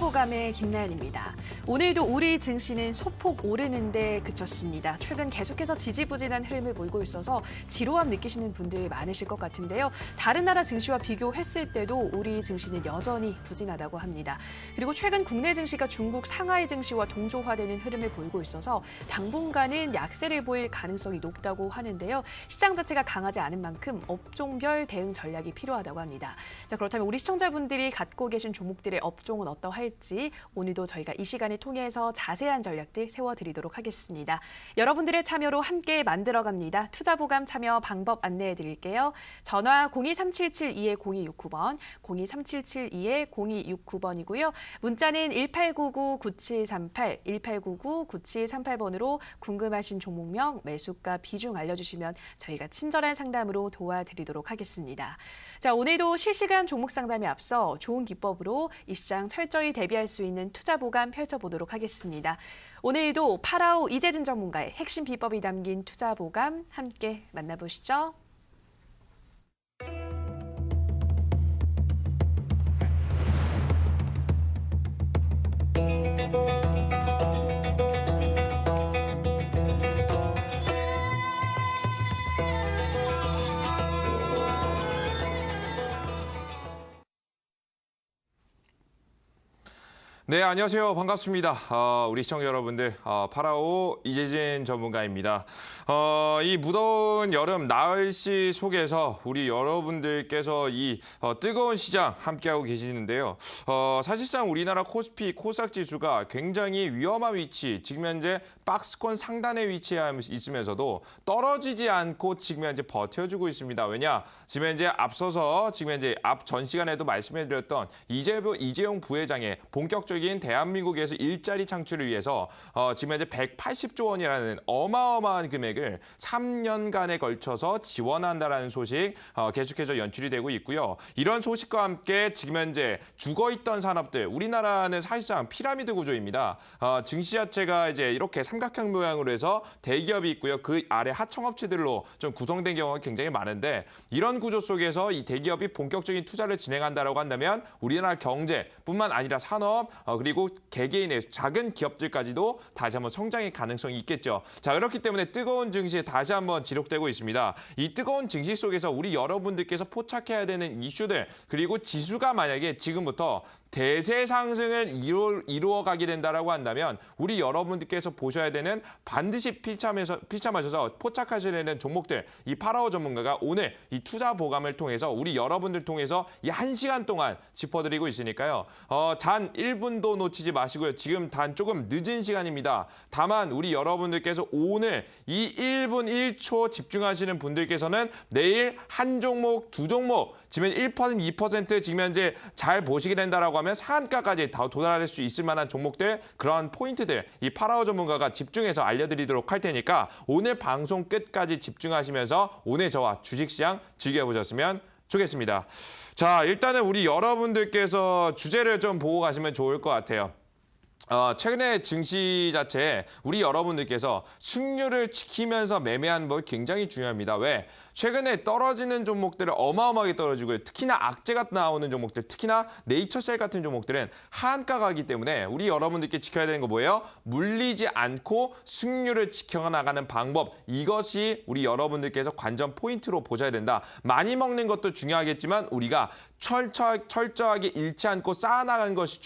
투자보감의 김나연입니다. 오늘도 우리 증시는 소폭 오르는데 그쳤습니다. 최근 계속해서 지지부진한 흐름을 보이고 있어서 지루함 느끼시는 분들 많으실 것 같은데요. 다른 나라 증시와 비교했을 때도 우리 증시는 여전히 부진하다고 합니다. 그리고 최근 국내 증시가 중국 상하이 증시와 동조화되는 흐름을 보이고 있어서 당분간은 약세를 보일 가능성이 높다고 하는데요. 시장 자체가 강하지 않은 만큼 업종별 대응 전략이 필요하다고 합니다. 자, 그렇다면 우리 시청자분들이 갖고 계신 종목들의 업종은 어떠할지 오늘도 저희가 이 시간을 통해서 자세한 전략들 세워드리도록 하겠습니다. 여러분들의 참여로 함께 만들어갑니다. 투자보감 참여 방법 안내해 드릴게요. 전화 02377-2-0269번, 02377-2-0269번이고요. 문자는 1899-9738, 1899-9738번으로 궁금하신 종목명, 매수가, 비중 알려주시면 저희가 친절한 상담으로 도와드리도록 하겠습니다. 자, 오늘도 실시간 종목 상담에 앞서 좋은 기법으로 이 시장 철저히 대비할 수 있는 투자보감 펼쳐보도록 하겠습니다. 오늘도 파라오 이재진 전문가의 핵심 비법이 담긴 투자보감 함께 만나보시죠. 네, 안녕하세요. 반갑습니다. 우리 시청자 여러분들, 파라오 이재진 전문가입니다. 이 무더운 여름 날씨 속에서 우리 여러분들께서 이 뜨거운 시장 함께하고 계시는데요. 사실상 우리나라 코스피, 코스닥 지수가 굉장히 위험한 위치, 지금 현재 박스권 상단에 위치해 있으면서도 떨어지지 않고 지금 현재 버텨주고 있습니다. 왜냐? 지금 현재 앞서서 지금 현재 앞 전 시간에도 말씀해드렸던 이재용 부회장의 본격적인 대한민국에서 일자리 창출을 위해서 지금 현재 180조 원이라는 어마어마한 금액을 3년간에 걸쳐서 지원한다라는 소식 계속해서 연출이 되고 있고요. 이런 소식과 함께 지금 현재 죽어있던 산업들, 우리나라는 사실상 피라미드 구조입니다. 증시 자체가 이제 이렇게 삼각형 모양으로 해서 대기업이 있고요. 그 아래 하청업체들로 좀 구성된 경우가 굉장히 많은데 이런 구조 속에서 이 대기업이 본격적인 투자를 진행한다라고 한다면 우리나라 경제뿐만 아니라 산업 그리고 개개인의 작은 기업들까지도 다시 한번 성장의 가능성이 있겠죠. 자, 그렇기 때문에 뜨거운 증시에 다시 한번 지속되고 있습니다. 이 뜨거운 증시 속에서 우리 여러분들께서 포착해야 되는 이슈들 그리고 지수가 만약에 지금부터 대세 상승을 이루어가게 된다라고 한다면 우리 여러분들께서 보셔야 되는 반드시 필참하셔서 포착하셔야 되는 종목들 이 파라오 전문가가 오늘 이 투자 보감을 통해서 우리 여러분들 통해서 이 1시간 동안 짚어드리고 있으니까요. 단 1분도 놓치지 마시고요. 지금 단 조금 늦은 시간입니다. 다만 우리 여러분들께서 오늘 이 1분 1초 집중하시는 분들께서는 내일 한 종목, 두 종목 지금 1%, 2% 지금 현재 잘 보시게 된다라고 하면 상한가까지 다 도달할 수 있을 만한 종목들 그런 포인트들 이 파라오 전문가가 집중해서 알려드리도록 할 테니까 오늘 방송 끝까지 집중하시면서 오늘 저와 주식시장 즐겨보셨으면 좋겠습니다. 자, 일단은 우리 여러분들께서 주제를 좀 보고 가시면 좋을 것 같아요. 최근에 증시 자체에 우리 여러분들께서 승률을 지키면서 매매하는 법 굉장히 중요합니다. 왜? 최근에 떨어지는 종목들은 어마어마하게 떨어지고요. 특히나 악재가 나오는 종목들, 특히나 네이처셀 같은 종목들은 하한가 가기 때문에 우리 여러분들께 지켜야 되는 거 뭐예요? 물리지 않고 승률을 지켜나가는 방법. 이것이 우리 여러분들께서 관전 포인트로 보셔야 된다. 많이 먹는 것도 중요하겠지만 우리가 철저하게 잃지 않고 쌓아나가는 것이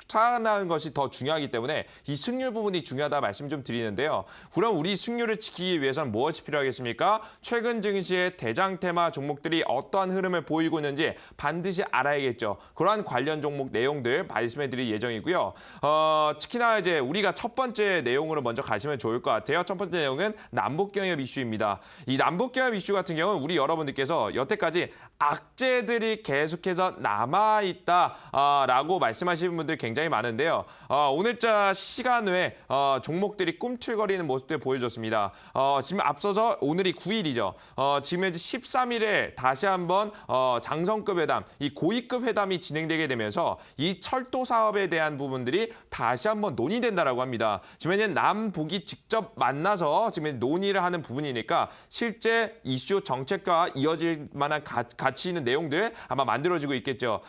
쌓아나가는 것이 더 중요하기 때문에 이 승률 부분이 중요하다 말씀 좀 드리는데요. 그럼 우리 승률을 지키기 위해서는 무엇이 필요하겠습니까? 최근 증시의 대장 테마 종목들이 어떠한 흐름을 보이고 있는지 반드시 알아야겠죠. 그러한 관련 종목 내용들 말씀해 드릴 예정이고요. 특히나 이제 우리가 첫 번째 내용으로 먼저 가시면 좋을 것 같아요. 첫 번째 내용은 남북경협 이슈입니다. 이 남북경협 이슈 같은 경우는 우리 여러분들께서 여태까지 악재들이 계속해서 남아있다라고 말씀하시는 분들 굉장히 많은데요. 오늘자 시간 외에 종목들이 꿈틀거리는 모습들 보여줬습니다. 지금 앞서서 오늘이 9일이죠. 지금 현재 13일에 다시 한번 장성급 회담, 이 고위급 회담이 진행되게 되면서 이 철도 사업에 대한 부분들이 다시 한번 논의된다라고 합니다. 지금 현재 남북이 직접 만나서 지금 논의를 하는 부분이니까 실제 이슈 정책과 이어질 만한 가치 있는 내용들 아마 만들어지고 있겠죠.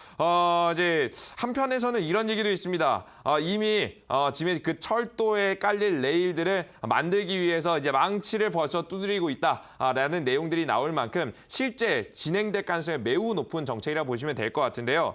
이제 한편에서는 이런 얘기도 있습니다. 이미 지금 그 철도에 깔릴 레일들을 만들기 위해서 이제 망치를 벌써 두드리고 있다라는 내용들이 나올 만큼 실제 진행될 가능성이 매우 높은 정책이라 보시면 될 것 같은데요.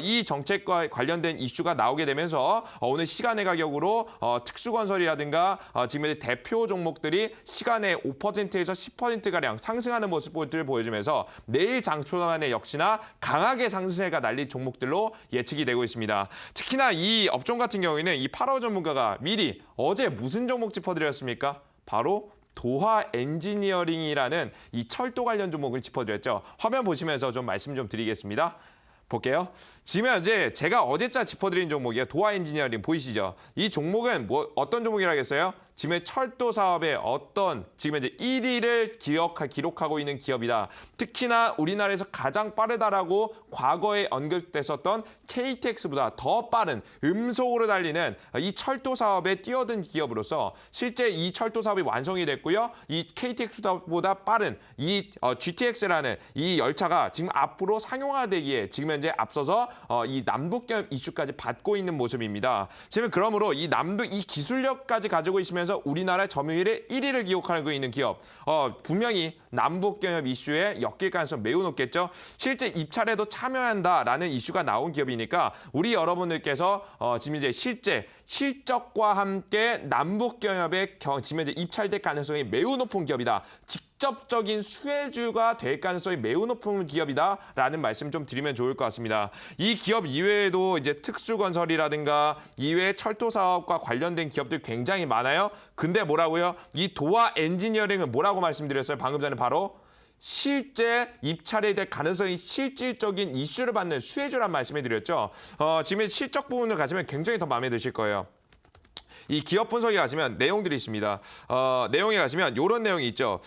이 정책과 관련된 이슈가 나오게 되면서 오늘 시간의 가격으로 특수건설이라든가 지금 이제 대표 종목들이 시간에 5%에서 10%가량 상승하는 모습을 보여주면서 내일 장초반에 역시나 강하게 상승세가 날릴 종목들로 예측이 되고 있습니다. 특히나 이 업종 같은 경우에는 이 파라오 전문가가 미리 어제 무슨 종목 짚어드렸습니까? 바로 도하 엔지니어링이라는 이 철도 관련 종목을 짚어드렸죠. 화면 보시면서 좀 말씀 좀 드리겠습니다. 볼게요. 지금 현재 제가 어제자 짚어드린 종목이에요. 도하 엔지니어링 보이시죠? 이 종목은 어떤 종목이라겠어요? 지금 철도 사업의 지금 현재 1위를 기록하고 있는 기업이다. 특히나 우리나라에서 가장 빠르다라고 과거에 언급됐었던 KTX보다 더 빠른 음속으로 달리는 이 철도 사업에 뛰어든 기업으로서 실제 이 철도 사업이 완성이 됐고요. 이 KTX보다 빠른 이 GTX라는 이 열차가 지금 앞으로 상용화되기에 지금 현재 앞서서 이 남북경협 이슈까지 받고 있는 모습입니다. 지금 그러므로 이 기술력까지 가지고 있으면서 우리나라 점유율의 1위를 기록하고 있는 기업, 분명히 남북경협 이슈에 엮일 가능성 매우 높겠죠. 실제 입찰에도 참여한다라는 이슈가 나온 기업이니까 우리 여러분들께서 지금 이제 실제 실적과 함께 남북경협에 지금 이제 입찰될 가능성이 매우 높은 기업이다. 직접적인 수혜주가 될 가능성이 매우 높은 기업이다라는 말씀 좀 드리면 좋을 것 같습니다. 이 기업 이외에도 이제 특수건설이라든가 이외에 철도 사업과 관련된 기업들 굉장히 많아요. 근데 뭐라고요? 이 도하 엔지니어링은 뭐라고 말씀드렸어요? 방금 전에 바로 실제 입찰에 대한 가능성이 실질적인 이슈를 받는 수혜주란 말씀을 드렸죠. 지금 실적 부분을 가시면 굉장히 더 마음에 드실 거예요. 이 기업 분석에 가시면 내용들이 있습니다. 내용에 가시면 이런 내용이 있죠.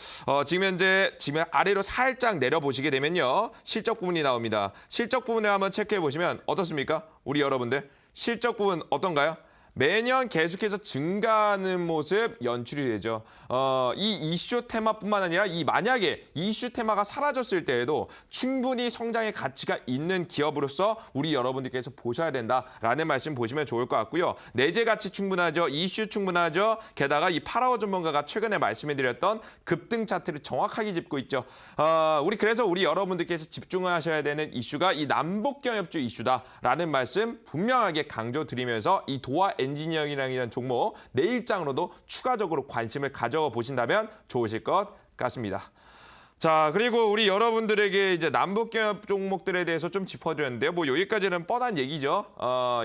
지금 아래로 살짝 내려보시게 되면요. 실적 부분이 나옵니다. 실적 부분을 한번 체크해 보시면 어떻습니까? 우리 여러분들 실적 부분 어떤가요? 매년 계속해서 증가하는 모습 연출이 되죠. 이 이슈 테마뿐만 아니라 만약에 이슈 테마가 사라졌을 때에도 충분히 성장의 가치가 있는 기업으로서 우리 여러분들께서 보셔야 된다라는 말씀 보시면 좋을 것 같고요. 내재 가치 충분하죠. 이슈 충분하죠. 게다가 이 파라오 전문가가 최근에 말씀해드렸던 급등 차트를 정확하게 짚고 있죠. 그래서 우리 여러분들께서 집중하셔야 되는 이슈가 이 남북경협주 이슈다라는 말씀 분명하게 강조드리면서 이 도하 엔지니어링이라는 종목 내일장으로도 추가적으로 관심을 가져보신다면 좋으실 것 같습니다. 자, 그리고 우리 여러분들에게 이제 남북경협 종목들에 대해서 좀 짚어드렸는데요. 여기까지는 뻔한 얘기죠.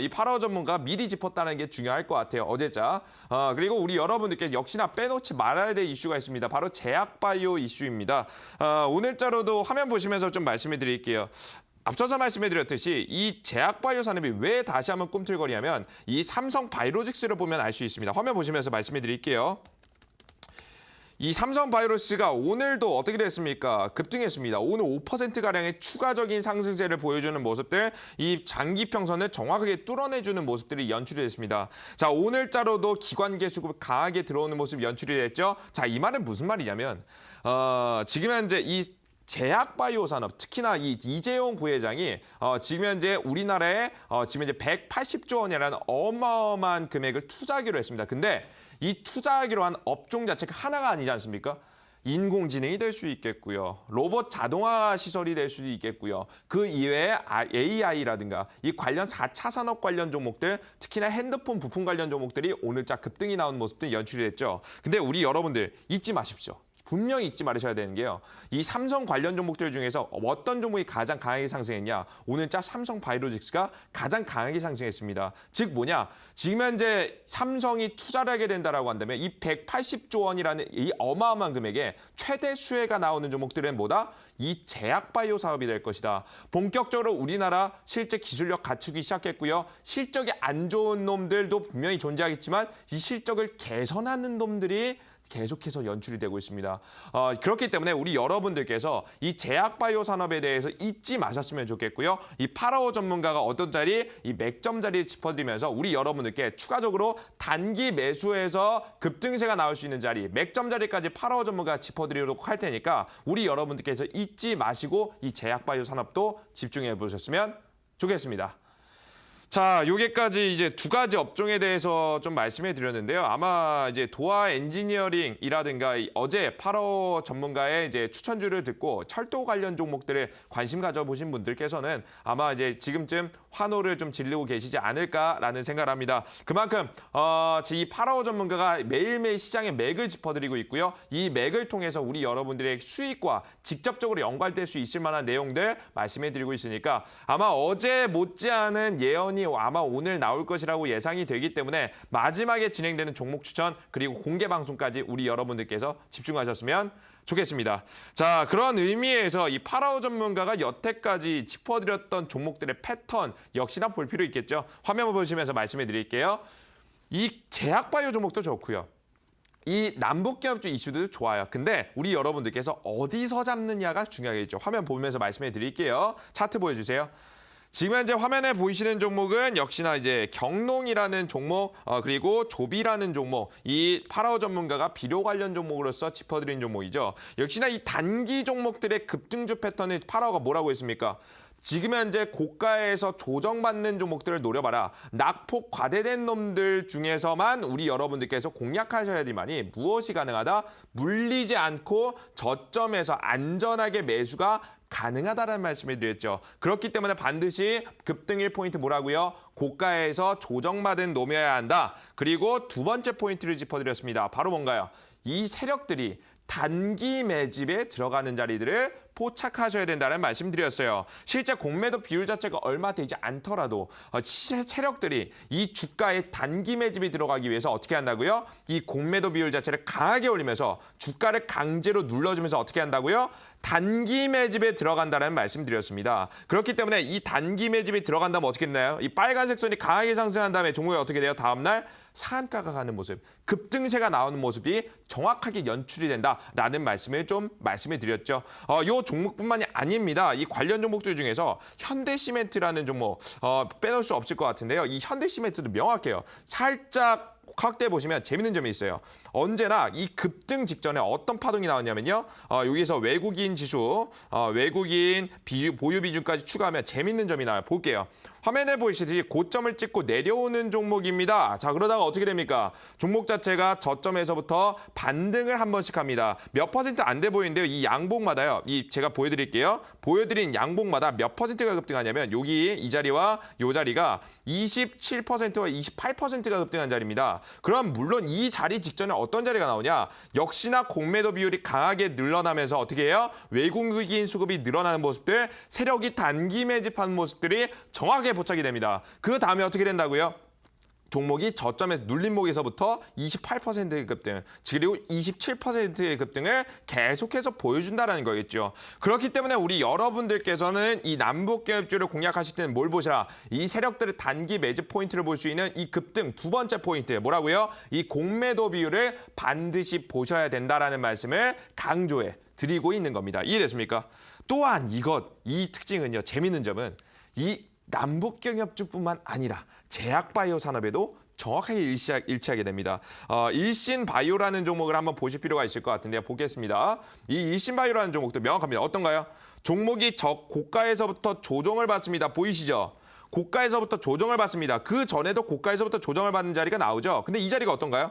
이 파라오 전문가 미리 짚었다는 게 중요할 것 같아요. 어제자. 그리고 우리 여러분들께 역시나 빼놓지 말아야 될 이슈가 있습니다. 바로 제약바이오 이슈입니다. 오늘자로도 화면 보시면서 좀 말씀해 드릴게요. 앞서서 말씀해드렸듯이 이 제약바이오 산업이 왜 다시 한번 꿈틀거리냐면 이 삼성바이오로직스를 보면 알 수 있습니다. 화면 보시면서 말씀해드릴게요. 이 삼성바이오로직스가 오늘도 어떻게 됐습니까? 급등했습니다. 오늘 5%가량의 추가적인 상승세를 보여주는 모습들, 이 장기평선을 정확하게 뚫어내주는 모습들이 연출이 됐습니다. 자, 오늘자로도 기관계 수급이 강하게 들어오는 모습 연출이 됐죠. 자, 이 말은 무슨 말이냐면 지금 현재 이 제약바이오 산업, 특히나 이 이재용 부회장이 지금 현재 우리나라에 지금 이제 180조 원이라는 어마어마한 금액을 투자하기로 했습니다. 근데 이 투자하기로 한 업종 자체가 하나가 아니지 않습니까? 인공지능이 될 수 있겠고요. 로봇 자동화 시설이 될 수도 있겠고요. 그 이외에 AI라든가 이 관련 4차 산업 관련 종목들, 특히나 핸드폰 부품 관련 종목들이 오늘자 급등이 나온 모습도 연출이 됐죠. 근데 우리 여러분들 잊지 마십시오. 분명히 잊지 말으셔야 되는 게요. 이 삼성 관련 종목들 중에서 어떤 종목이 가장 강하게 상승했냐? 오늘자 삼성바이오로직스가 가장 강하게 상승했습니다. 즉 뭐냐? 지금 현재 삼성이 투자를 하게 된다라고 한다면 이 180조 원이라는 이 어마어마한 금액에 최대 수혜가 나오는 종목들은 뭐다? 이 제약바이오 사업이 될 것이다. 본격적으로 우리나라 실제 기술력 갖추기 시작했고요. 실적이 안 좋은 놈들도 분명히 존재하겠지만 이 실적을 개선하는 놈들이 계속해서 연출이 되고 있습니다. 그렇기 때문에 우리 여러분들께서 이 제약바이오 산업에 대해서 잊지 마셨으면 좋겠고요. 이 파라오 전문가가 어떤 자리, 이 맥점 자리를 짚어드리면서 우리 여러분들께 추가적으로 단기 매수해서 급등세가 나올 수 있는 자리, 맥점 자리까지 파라오 전문가가 짚어드리도록 할 테니까 우리 여러분들께서 잊지 마시고 이 제약바이오 산업도 집중해 보셨으면 좋겠습니다. 자, 요게까지 이제 두 가지 업종에 대해서 좀 말씀해 드렸는데요. 아마 이제 도화 엔지니어링이라든가 어제 8호 전문가의 이제 추천주를 듣고 철도 관련 종목들에 관심 가져보신 분들께서는 아마 이제 지금쯤 환호를 좀 지르고 계시지 않을까라는 생각을 합니다. 그만큼 이 8호 전문가가 매일매일 시장의 맥을 짚어드리고 있고요. 이 맥을 통해서 우리 여러분들의 수익과 직접적으로 연관될 수 있을 만한 내용들 말씀해 드리고 있으니까 아마 어제 못지않은 예언이 아마 오늘 나올 것이라고 예상이 되기 때문에 마지막에 진행되는 종목 추천 그리고 공개 방송까지 우리 여러분들께서 집중하셨으면 좋겠습니다. 자, 그런 의미에서 이 파라오 전문가가 여태까지 짚어드렸던 종목들의 패턴 역시나 볼 필요 있겠죠. 화면 보시면서 말씀해 드릴게요. 이 제약바이오 종목도 좋고요. 이 남북기업주 이슈도 좋아요. 근데 우리 여러분들께서 어디서 잡느냐가 중요하겠죠. 화면 보면서 말씀해 드릴게요. 차트 보여주세요. 지금 현재 화면에 보이시는 종목은 역시나 이제 경농이라는 종목 그리고 조비라는 종목 이 파라오 전문가가 비료 관련 종목으로서 짚어드린 종목이죠. 역시나 이 단기 종목들의 급등주 패턴을 파라오가 뭐라고 했습니까? 지금 현재 고가에서 조정받는 종목들을 노려봐라. 낙폭 과대된 놈들 중에서만 우리 여러분들께서 공략하셔야 되만이 무엇이 가능하다? 물리지 않고 저점에서 안전하게 매수가 가능하다는 말씀을 드렸죠. 그렇기 때문에 반드시 급등일 포인트 뭐라고요? 고가에서 조정받은 놈이어야 한다. 그리고 두 번째 포인트를 짚어드렸습니다. 바로 뭔가요? 이 세력들이 단기 매집에 들어가는 자리들을 포착하셔야 된다는 말씀드렸어요. 실제 공매도 비율 자체가 얼마 되지 않더라도 세력들이 이 주가에 단기 매집이 들어가기 위해서 어떻게 한다고요? 이 공매도 비율 자체를 강하게 올리면서 주가를 강제로 눌러주면서 어떻게 한다고요? 단기 매집에 들어간다는 말씀드렸습니다. 그렇기 때문에 이 단기 매집에 들어간다면 어떻게 되나요? 이 빨간색 선이 강하게 상승한 다음에 종목이 어떻게 돼요? 다음날 상한가가 가는 모습, 급등세가 나오는 모습이 정확하게 연출이 된다라는 말씀을 드렸죠. 요 종목뿐만이 아닙니다. 이 관련 종목들 중에서 현대시멘트라는 종목 빼놓을 수 없을 것 같은데요. 이 현대시멘트도 명확해요. 살짝 확대해 보시면 재밌는 점이 있어요. 언제나 이 급등 직전에 어떤 파동이 나왔냐면요. 여기서 외국인 지수, 외국인 보유 비중까지 추가하면 재밌는 점이 나와요. 볼게요. 화면에 보이시듯이 고점을 찍고 내려오는 종목입니다. 자, 그러다가 어떻게 됩니까? 종목 자체가 저점에서부터 반등을 한 번씩 합니다. 몇 퍼센트 안 돼 보이는데요. 이 양봉마다요. 제가 보여드릴게요. 보여드린 양봉마다 몇 퍼센트가 급등하냐면 여기 이 자리와 이 자리가 27%와 28%가 급등한 자리입니다. 그럼 물론 이 자리 직전에 어떤 자리가 나오냐? 역시나 공매도 비율이 강하게 늘어나면서 어떻게 해요? 외국인 수급이 늘어나는 모습들, 세력이 단기 매집하는 모습들이 정확하게 포착이 됩니다. 그 다음에 어떻게 된다고요? 종목이 저점에서 눌림목에서부터 28%의 급등, 그리고 27%의 급등을 계속해서 보여준다는 거겠죠. 그렇기 때문에 우리 여러분들께서는 이 남북기업주를 공략하실 때는 뭘 보시라? 이 세력들의 단기 매집 포인트를 볼 수 있는 이 급등 두 번째 포인트 뭐라고요? 이 공매도 비율을 반드시 보셔야 된다라는 말씀을 강조해 드리고 있는 겁니다. 이해됐습니까? 또한 이 특징은요. 재밌는 점은 이 남북경협주뿐만 아니라 제약바이오 산업에도 정확하게 일치하게 됩니다. 일신바이오라는 종목을 한번 보실 필요가 있을 것 같은데요. 보겠습니다. 이 일신바이오라는 종목도 명확합니다. 어떤가요? 종목이 고가에서부터 조정을 받습니다. 보이시죠? 고가에서부터 조정을 받습니다. 그 전에도 고가에서부터 조정을 받는 자리가 나오죠. 근데 이 자리가 어떤가요?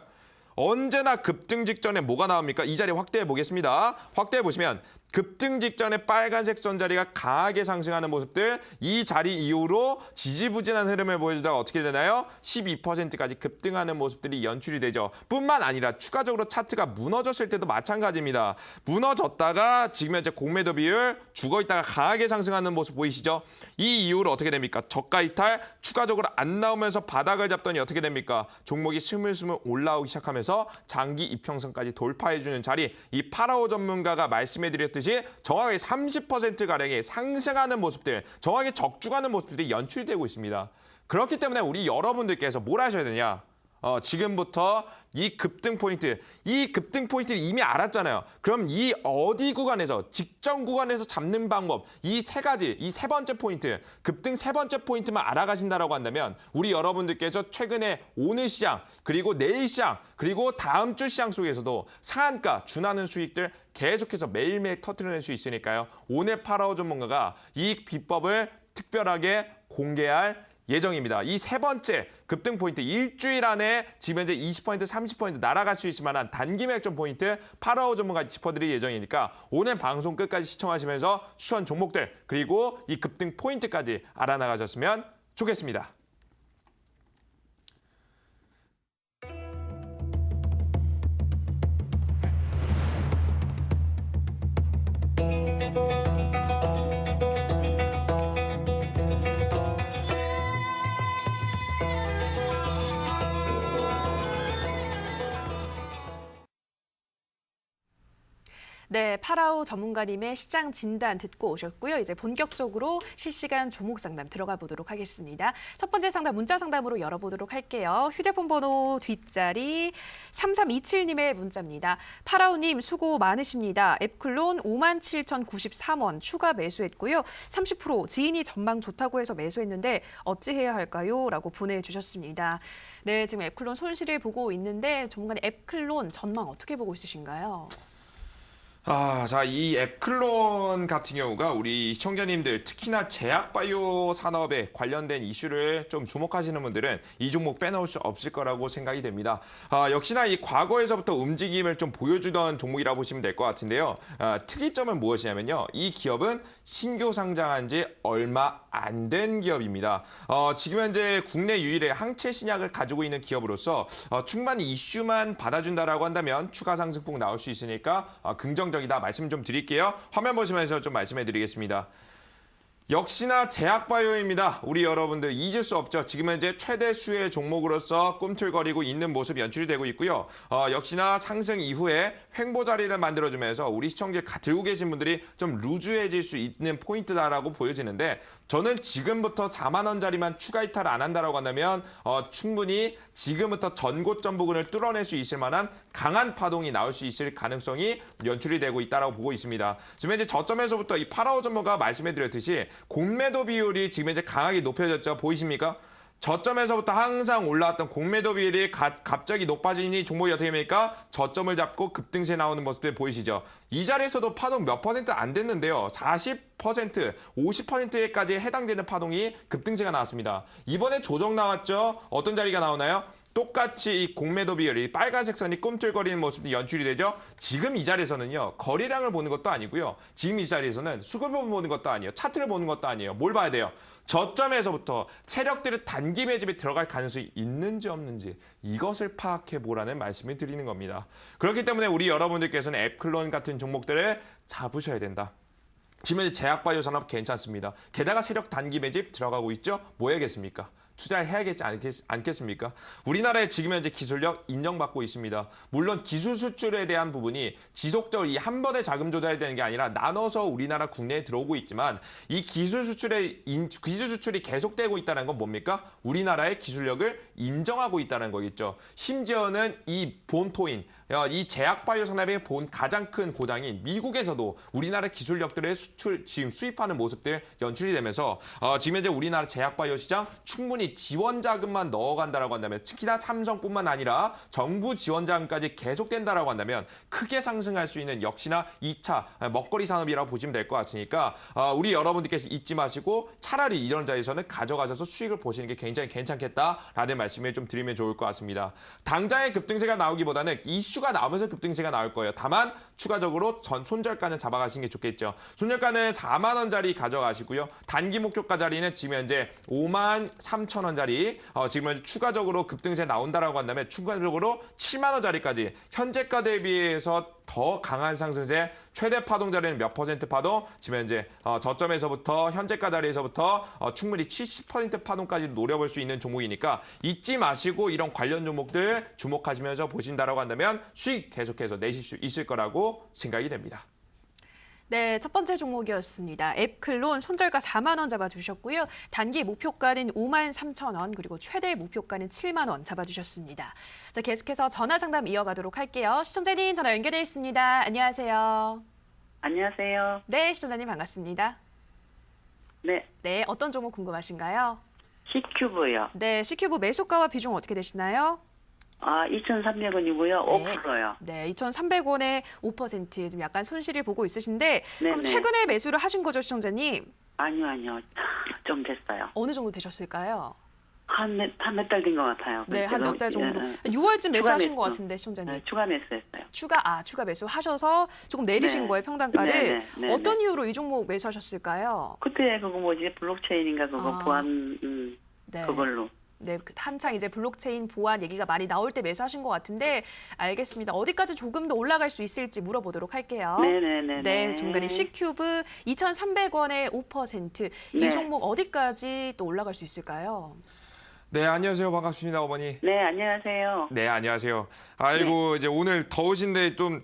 언제나 급등 직전에 뭐가 나옵니까? 이 자리 확대해 보겠습니다. 확대해 보시면 급등 직전에 빨간색 선 자리가 강하게 상승하는 모습들, 이 자리 이후로 지지부진한 흐름을 보여주다가 어떻게 되나요? 12%까지 급등하는 모습들이 연출이 되죠. 뿐만 아니라 추가적으로 차트가 무너졌을 때도 마찬가지입니다. 무너졌다가 지금 현재 공매도 비율 죽어있다가 강하게 상승하는 모습 보이시죠? 이 이후로 어떻게 됩니까? 저가 이탈 추가적으로 안 나오면서 바닥을 잡더니 어떻게 됩니까? 종목이 스물스물 올라오기 시작하면서 장기 이평선까지 돌파해주는 자리, 이 파라오 전문가가 말씀해드렸듯이 정확하게 30%가량의 상승하는 모습들, 정확하게 적중하는 모습들이 연출되고 있습니다. 그렇기 때문에 우리 여러분들께서 뭘 하셔야 되냐? 지금부터 이 급등 포인트를 이미 알았잖아요. 그럼 이 어디 구간에서, 직전 구간에서 잡는 방법, 이 세 가지, 이 세 번째 포인트, 급등 세 번째 포인트만 알아가신다라고 한다면 우리 여러분들께서 최근에 오늘 시장, 그리고 내일 시장, 그리고 다음 주 시장 속에서도 상한가, 준하는 수익들 계속해서 매일매일 터뜨려낼 수 있으니까요. 오늘 파라오 전문가가 이 비법을 특별하게 공개할 예정입니다. 이 세 번째 급등 포인트 일주일 안에 지금 현재 20%, 30% 날아갈 수 있을 만한 단기 맥점 포인트 파라오 전문가 짚어드릴 예정이니까 오늘 방송 끝까지 시청하시면서 추천 종목들 그리고 이 급등 포인트까지 알아나가셨으면 좋겠습니다. 네, 파라오 전문가님의 시장 진단 듣고 오셨고요. 이제 본격적으로 실시간 종목 상담 들어가 보도록 하겠습니다. 첫 번째 상담 문자 상담으로 열어보도록 할게요. 휴대폰 번호 뒷자리 3327님의 문자입니다. 파라오님 수고 많으십니다. 앱클론 57,093원 추가 매수했고요. 30% 지인이 전망 좋다고 해서 매수했는데 어찌해야 할까요? 라고 보내주셨습니다. 네, 지금 앱클론 손실을 보고 있는데 전문가님 앱클론 전망 어떻게 보고 있으신가요? 자, 이 앱클론 같은 경우가 우리 시청자님들 특히나 제약바이오 산업에 관련된 이슈를 좀 주목하시는 분들은 이 종목 빼놓을 수 없을 거라고 생각이 됩니다. 역시나 이 과거에서부터 움직임을 좀 보여주던 종목이라고 보시면 될 것 같은데요. 특이점은 무엇이냐면요. 이 기업은 신규 상장한 지 얼마 안 된 기업입니다. 지금 현재 국내 유일의 항체 신약을 가지고 있는 기업으로서 충분히 이슈만 받아준다라고 한다면 추가 상승폭 나올 수 있으니까 긍정적이다 말씀 좀 드릴게요. 화면 보시면서 좀 말씀해 드리겠습니다. 역시나 제약바이오입니다. 우리 여러분들 잊을 수 없죠. 지금 현재 최대 수혜 종목으로서 꿈틀거리고 있는 모습 연출이 되고 있고요. 역시나 상승 이후에 횡보 자리를 만들어주면서 우리 시청자 들고 계신 분들이 좀 루즈해질 수 있는 포인트다라고 보여지는데 저는 지금부터 4만 원짜리만 추가 이탈을 안 한다라고 한다면 충분히 지금부터 전고점 부근을 뚫어낼 수 있을 만한 강한 파동이 나올 수 있을 가능성이 연출이 되고 있다라고 보고 있습니다. 지금 현재 저점에서부터 이 파라오 전문가 말씀해 드렸듯이 공매도 비율이 지금 현재 강하게 높여졌죠. 보이십니까? 저점에서부터 항상 올라왔던 공매도 비율이 갑자기 높아지니 종목이 어떻게 됩니까? 저점을 잡고 급등세 나오는 모습들 보이시죠? 이 자리에서도 파동 몇 퍼센트 안 됐는데요. 40%, 50%까지 해당되는 파동이 급등세가 나왔습니다. 이번에 조정 나왔죠? 어떤 자리가 나오나요? 똑같이 이 공매도 비율이 빨간색 선이 꿈틀거리는 모습도 연출이 되죠. 지금 이 자리에서는요. 거래량을 보는 것도 아니고요. 지금 이 자리에서는 수급을 보는 것도 아니에요. 차트를 보는 것도 아니에요. 뭘 봐야 돼요? 저점에서부터 세력들의 단기 매집에 들어갈 가능성이 있는지 없는지 이것을 파악해 보라는 말씀을 드리는 겁니다. 그렇기 때문에 우리 여러분들께서는 앱클론 같은 종목들을 잡으셔야 된다. 지금 현재 제약바이오 산업 괜찮습니다. 게다가 세력 단기 매집 들어가고 있죠. 뭐 해야겠습니까? 투자를 해야겠지 않겠습니까? 우리나라의 지금 현재 기술력 인정받고 있습니다. 물론 기술 수출에 대한 부분이 지속적으로 이 한 번에 자금 조달이 되는 게 아니라 나눠서 우리나라 국내에 들어오고 있지만 이 기술 수출이 계속되고 있다는 건 뭡니까? 우리나라의 기술력을 인정하고 있다는 거겠죠. 심지어는 이 본토인, 이 제약바이오 산업의 가장 큰 고장인 미국에서도 우리나라 기술력들의 지금 수입하는 모습들 연출이 되면서 지금 현재 우리나라 제약바이오 시장 충분히 지원 자금만 넣어간다라고 한다면 특히나 삼성뿐만 아니라 정부 지원 자금까지 계속된다라고 한다면 크게 상승할 수 있는 역시나 2차 먹거리 산업이라고 보시면 될 것 같으니까 우리 여러분들께서 잊지 마시고 차라리 이런 자리에서는 가져가셔서 수익을 보시는 게 굉장히 괜찮겠다라는 말씀을 좀 드리면 좋을 것 같습니다. 당장의 급등세가 나오기보다는 이슈가 나오면서 급등세가 나올 거예요. 다만 추가적으로 손절가는 잡아가시는 게 좋겠죠. 손절가는 4만 원짜리 가져가시고요. 단기 목표가 자리는 지금 현재 5만 3천 원짜리 지금 현재 추가적으로 급등세 나온다라고 한다면 추가적으로 7만 원짜리까지 현재가 대비해서 더 강한 상승세 최대 파동 자리는 몇 퍼센트 파동 지금 현재 저점에서부터 현재가 자리에서부터 충분히 70% 파동까지 노려볼 수 있는 종목이니까 잊지 마시고 이런 관련 종목들 주목하시면서 보신다라고 한다면 수익 계속해서 내실 수 있을 거라고 생각이 됩니다. 네, 첫 번째 종목이었습니다. 앱클론 손절가 4만 원 잡아주셨고요. 단기 목표가는 5만 3천 원, 그리고 최대 목표가는 7만 원 잡아주셨습니다. 자, 계속해서 전화 상담 이어가도록 할게요. 시청자님 전화 연결돼 있습니다. 안녕하세요. 안녕하세요. 네, 시청자님 반갑습니다. 네, 네, 어떤 종목 궁금하신가요? C큐브요. 네, C큐브 매수가와 비중 어떻게 되시나요? 2,300원이고요. 5%요. 네, 2,300원에 5% 좀 약간 손실을 보고 있으신데 그럼 네네. 최근에 매수를 하신 거죠, 시청자님? 아니요. 좀 됐어요. 어느 정도 되셨을까요? 한 몇 달 된 것 같아요. 네, 한 몇 달 정도. 예, 6월쯤 추가 매수하신 것 매수. 같은데, 시청자님. 네, 추가 매수했어요. 추가 매수 하셔서 조금 내리신 네. 거예요, 평단가를. 네. 어떤 이유로 이 종목 매수하셨을까요? 그때 그거 뭐지 블록체인인가 그거 보안 네. 그걸로. 네, 한창 이제 블록체인 보안 얘기가 많이 나올 때 매수하신 것 같은데 알겠습니다. 어디까지 조금 더 올라갈 수 있을지 물어보도록 할게요. 네네네. 네, 종간이 C큐브 2,300원에 5%. 이 네. 종목 어디까지 또 올라갈 수 있을까요? 네, 안녕하세요. 반갑습니다, 어머니. 네, 안녕하세요. 네, 안녕하세요. 아이고, 이제 오늘 더우신데 좀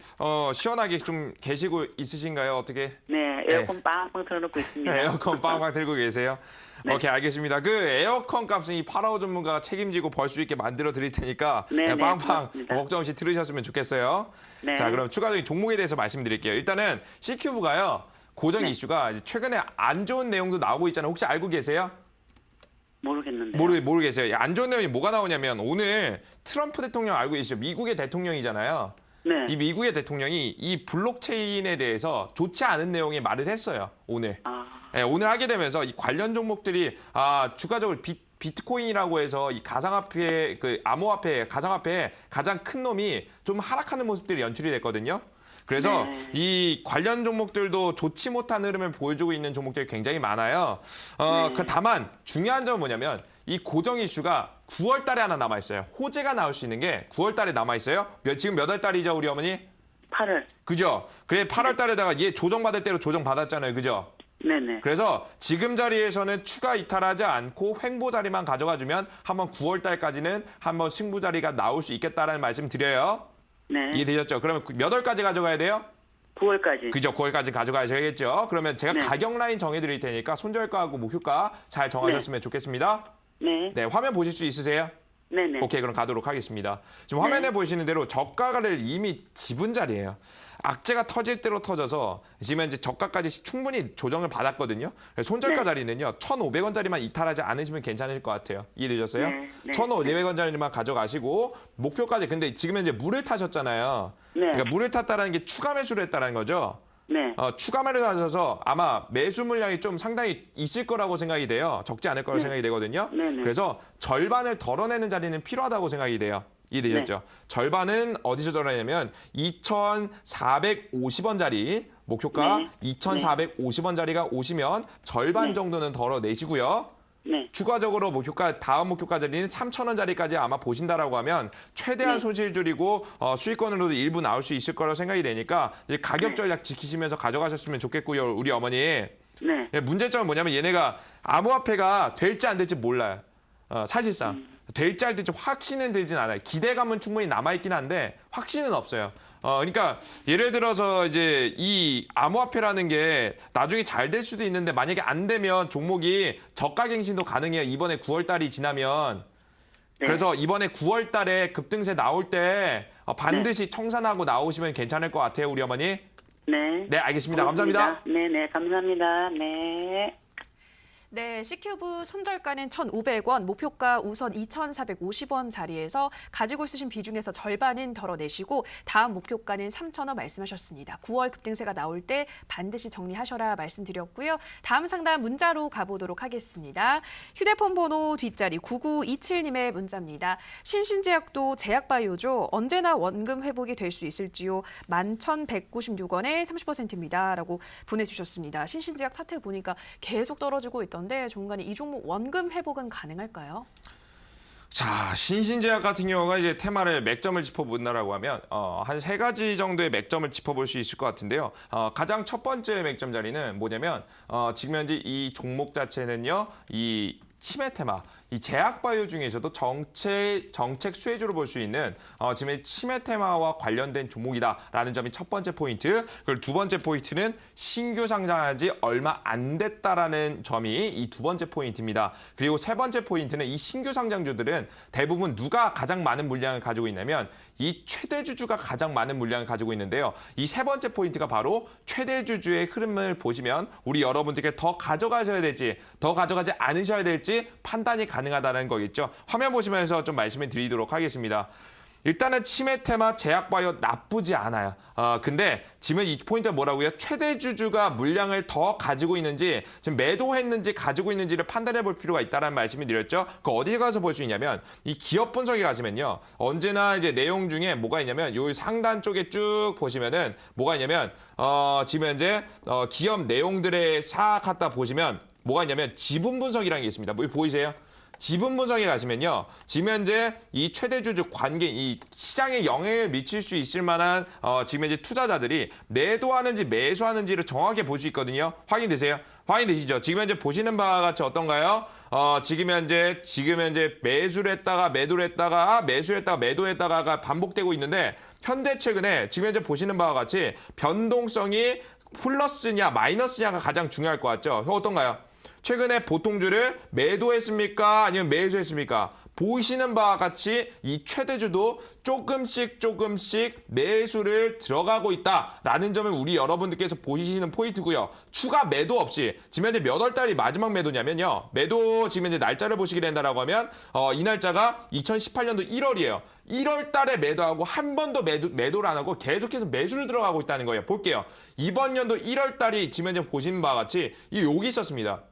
시원하게 좀 계시고 있으신가요? 어떻게? 네, 에어컨 빵빵 틀어놓고 있습니다. 에어컨 빵빵 들고 계세요? 네. 오케이, 알겠습니다. 그 에어컨 값은 이 파라오 전문가가 책임지고 벌 수 있게 만들어 드릴 테니까 네, 빵빵 고맙습니다. 걱정 없이 들으셨으면 좋겠어요. 네. 자, 그럼 추가적인 종목에 대해서 말씀드릴게요. 일단은 C큐브가요. 고정 네. 이슈가 이제 최근에 안 좋은 내용도 나오고 있잖아요. 혹시 알고 계세요? 모르겠는데. 모르겠어요. 안 좋은 내용이 뭐가 나오냐면 오늘 트럼프 대통령 알고 계시죠? 미국의 대통령이잖아요. 네. 이 미국의 대통령이 이 블록체인에 대해서 좋지 않은 내용의 말을 했어요. 오늘. 네, 오늘 하게 되면서 이 관련 종목들이 주가적으로 비트코인이라고 해서 이 가상화폐 그 암호화폐 가상화폐 가장 큰 놈이 좀 하락하는 모습들이 연출이 됐거든요. 그래서 네. 이 관련 종목들도 좋지 못한 흐름을 보여주고 있는 종목들이 굉장히 많아요. 다만 중요한 점은 뭐냐면 이 고정 이슈가 9월 달에 하나 남아 있어요. 호재가 나올 수 있는 게 9월 달에 남아 있어요. 지금 몇 월 달이죠, 우리 어머니? 8월. 그죠? 그래 8월 달에다가 얘 조정받을 대로 조정받았잖아요. 그죠? 네네. 그래서 지금 자리에서는 추가 이탈하지 않고 횡보 자리만 가져가주면 한번 9월 달까지는 한번 승부 자리가 나올 수 있겠다라는 말씀 드려요. 네. 이해되셨죠? 그러면 몇 월까지 가져가야 돼요? 9월까지. 그죠? 9월까지 가져가셔야겠죠? 그러면 제가 네. 가격 라인 정해드릴 테니까 손절가하고 목표가 잘 정하셨으면 좋겠습니다. 네. 네, 화면 보실 수 있으세요? 네네. 오케이, 그럼 가도록 하겠습니다. 지금 화면에 보시는 대로 저가를 이미 집은 자리예요. 악재가 터질 대로 터져서 지금 현재 저가까지 충분히 조정을 받았거든요. 그래서 손절가 네. 자리는요. 1,500원짜리만 이탈하지 않으시면 괜찮을 것 같아요. 이해되셨어요? 네, 네. 1,500원짜리만 가져가시고 목표까지. 근데 지금 현재 물을 타셨잖아요. 네. 그러니까 물을 탔다는 게 추가 매수를 했다는 거죠. 네. 추가 매를 하셔서 아마 매수 물량이 좀 상당히 있을 거라고 생각이 돼요. 적지 않을 거라고 생각이 되거든요. 네네. 그래서 절반을 덜어내는 자리는 필요하다고 생각이 돼요. 이해되셨죠? 절반은 어디서 덜어내냐면 2,450원짜리 목표가 네. 2,450원짜리가 오시면 절반 네. 정도는 덜어내시고요. 네. 추가적으로 다음 목표가 자리는 3,000원짜리까지 아마 보신다라고 하면 최대한 네. 손실 줄이고 수익권으로도 일부 나올 수 있을 거라고 생각이 되니까 이제 가격 전략 지키시면서 가져가셨으면 좋겠고요, 우리 어머니. 네. 문제점은 뭐냐면 얘네가 암호화폐가 될지 안 될지 몰라요. 사실상. 될지 안 될지 확신은 들진 않아요. 기대감은 충분히 남아있긴 한데 확신은 없어요. 그러니까 예를 들어서 이제 이 암호화폐라는 게 나중에 잘 될 수도 있는데 만약에 안 되면 종목이 저가 갱신도 가능해요. 이번에 9월 달이 지나면. 네. 그래서 이번에 9월 달에 급등세 나올 때 반드시 청산하고 나오시면 괜찮을 것 같아요, 우리 어머니. 네. 네, 알겠습니다. 고맙습니다. 감사합니다. 네네. 감사합니다. 네. 네, C큐브 손절가는 1,500원, 목표가 우선 2,450원 자리에서 가지고 있으신 비중에서 절반은 덜어내시고 다음 목표가는 3,000원 말씀하셨습니다. 9월 급등세가 나올 때 반드시 정리하셔라 말씀드렸고요. 다음 상담 문자로 가보도록 하겠습니다. 휴대폰 번호 뒷자리 9927님의 문자입니다. 신신제약도 제약바이오죠. 언제나 원금 회복이 될 수 있을지요. 11,196원에 30%입니다. 라고 보내주셨습니다. 신신제약 사태 보니까 계속 떨어지고 있던데 종간에 이 종목 원금 회복은 가능할까요? 자, 신신제약 같은 경우가 이제 테마를 맥점을 짚어본다라고 하면 한 3가지 정도의 맥점을 짚어볼 수 있을 것 같은데요. 가장 첫 번째 맥점 자리는 뭐냐면 지금 현재 이 종목 자체는요, 이 치매 테마, 이 제약바이오 중에서도 정책 수혜주로 볼 수 있는 지금 치매 테마와 관련된 종목이다라는 점이 첫 번째 포인트. 그리고 두 번째 포인트는 신규 상장한 지 얼마 안 됐다라는 점이 이 두 번째 포인트입니다. 그리고 세 번째 포인트는 이 신규 상장주들은 대부분 누가 가장 많은 물량을 가지고 있냐면 이 최대주주가 가장 많은 물량을 가지고 있는데요. 이 세 번째 포인트가 바로 최대주주의 흐름을 보시면 우리 여러분들께 더 가져가셔야 될지 더 가져가지 않으셔야 될지 판단이 가능하다는 거겠죠. 화면 보시면서 좀 말씀을 드리도록 하겠습니다. 일단은 치매 테마 제약바이오 나쁘지 않아요. 근데 지금 이 포인트가 뭐라고요? 최대 주주가 물량을 더 가지고 있는지 지금 매도했는지 가지고 있는지를 판단해 볼 필요가 있다는 말씀을 드렸죠. 그 어디 가서 볼 수 있냐면 이 기업 분석에 가시면요. 언제나 이제 내용 중에 뭐가 있냐면 요 상단 쪽에 쭉 보시면은 뭐가 있냐면 지금 현재 기업 내용들에 싹 갖다 보시면 뭐가 있냐면 지분 분석이라는 게 있습니다. 뭐 보이세요? 지분 분석에 가시면요. 지금 현재 이 최대 주주 관계, 이 시장에 영향을 미칠 수 있을 만한 지금 현재 투자자들이 매도하는지 매수하는지를 정확하게 볼 수 있거든요. 확인되세요? 확인되시죠? 지금 현재 보시는 바와 같이 어떤가요? 지금 현재 매수를 했다가 매도를 했다가 매수를 했다가 매도했다가가 반복되고 있는데 현대 최근에 지금 현재 보시는 바와 같이 변동성이 플러스냐 마이너스냐가 가장 중요할 것 같죠? 어떤가요? 최근에 보통주를 매도했습니까? 아니면 매수했습니까? 보이시는 바와 같이 이 최대주도 조금씩 매수를 들어가고 있다라는 점을 우리 여러분들께서 보시는 포인트고요. 추가 매도 없이 지금 현재 몇 월달이 마지막 매도냐면요. 매도 지금 현재 날짜를 보시게 된다라고 하면 이 날짜가 2018년도 1월이에요. 1월 달에 매도하고 한 번도 매도를 안 하고 계속해서 매수를 들어가고 있다는 거예요. 볼게요. 이번 연도 1월 달이 지금 현재 보시는 바와 같이 여기 있었습니다.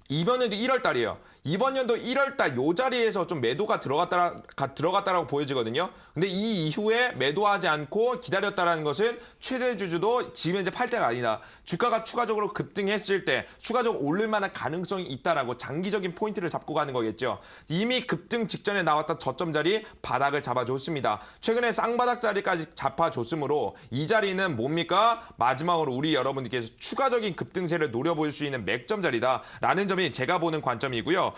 이번 연도 1월 달이에요. 이번 연도 1월 달 요 자리에서 좀 매도가 들어갔다라고 보여지거든요. 근데 이 이후에 매도하지 않고 기다렸다라는 것은 최대 주주도 지금 현재 팔 때가 아니다. 주가가 추가적으로 급등했을 때 추가적으로 오를 만한 가능성이 있다라고 장기적인 포인트를 잡고 가는 거겠죠. 이미 급등 직전에 나왔던 저점 자리 바닥을 잡아줬습니다. 최근에 쌍바닥 자리까지 잡아줬으므로 이 자리는 뭡니까? 마지막으로 우리 여러분들께서 추가적인 급등세를 노려볼 수 있는 맥점 자리다라는 점이 제가 보는 관점이고요.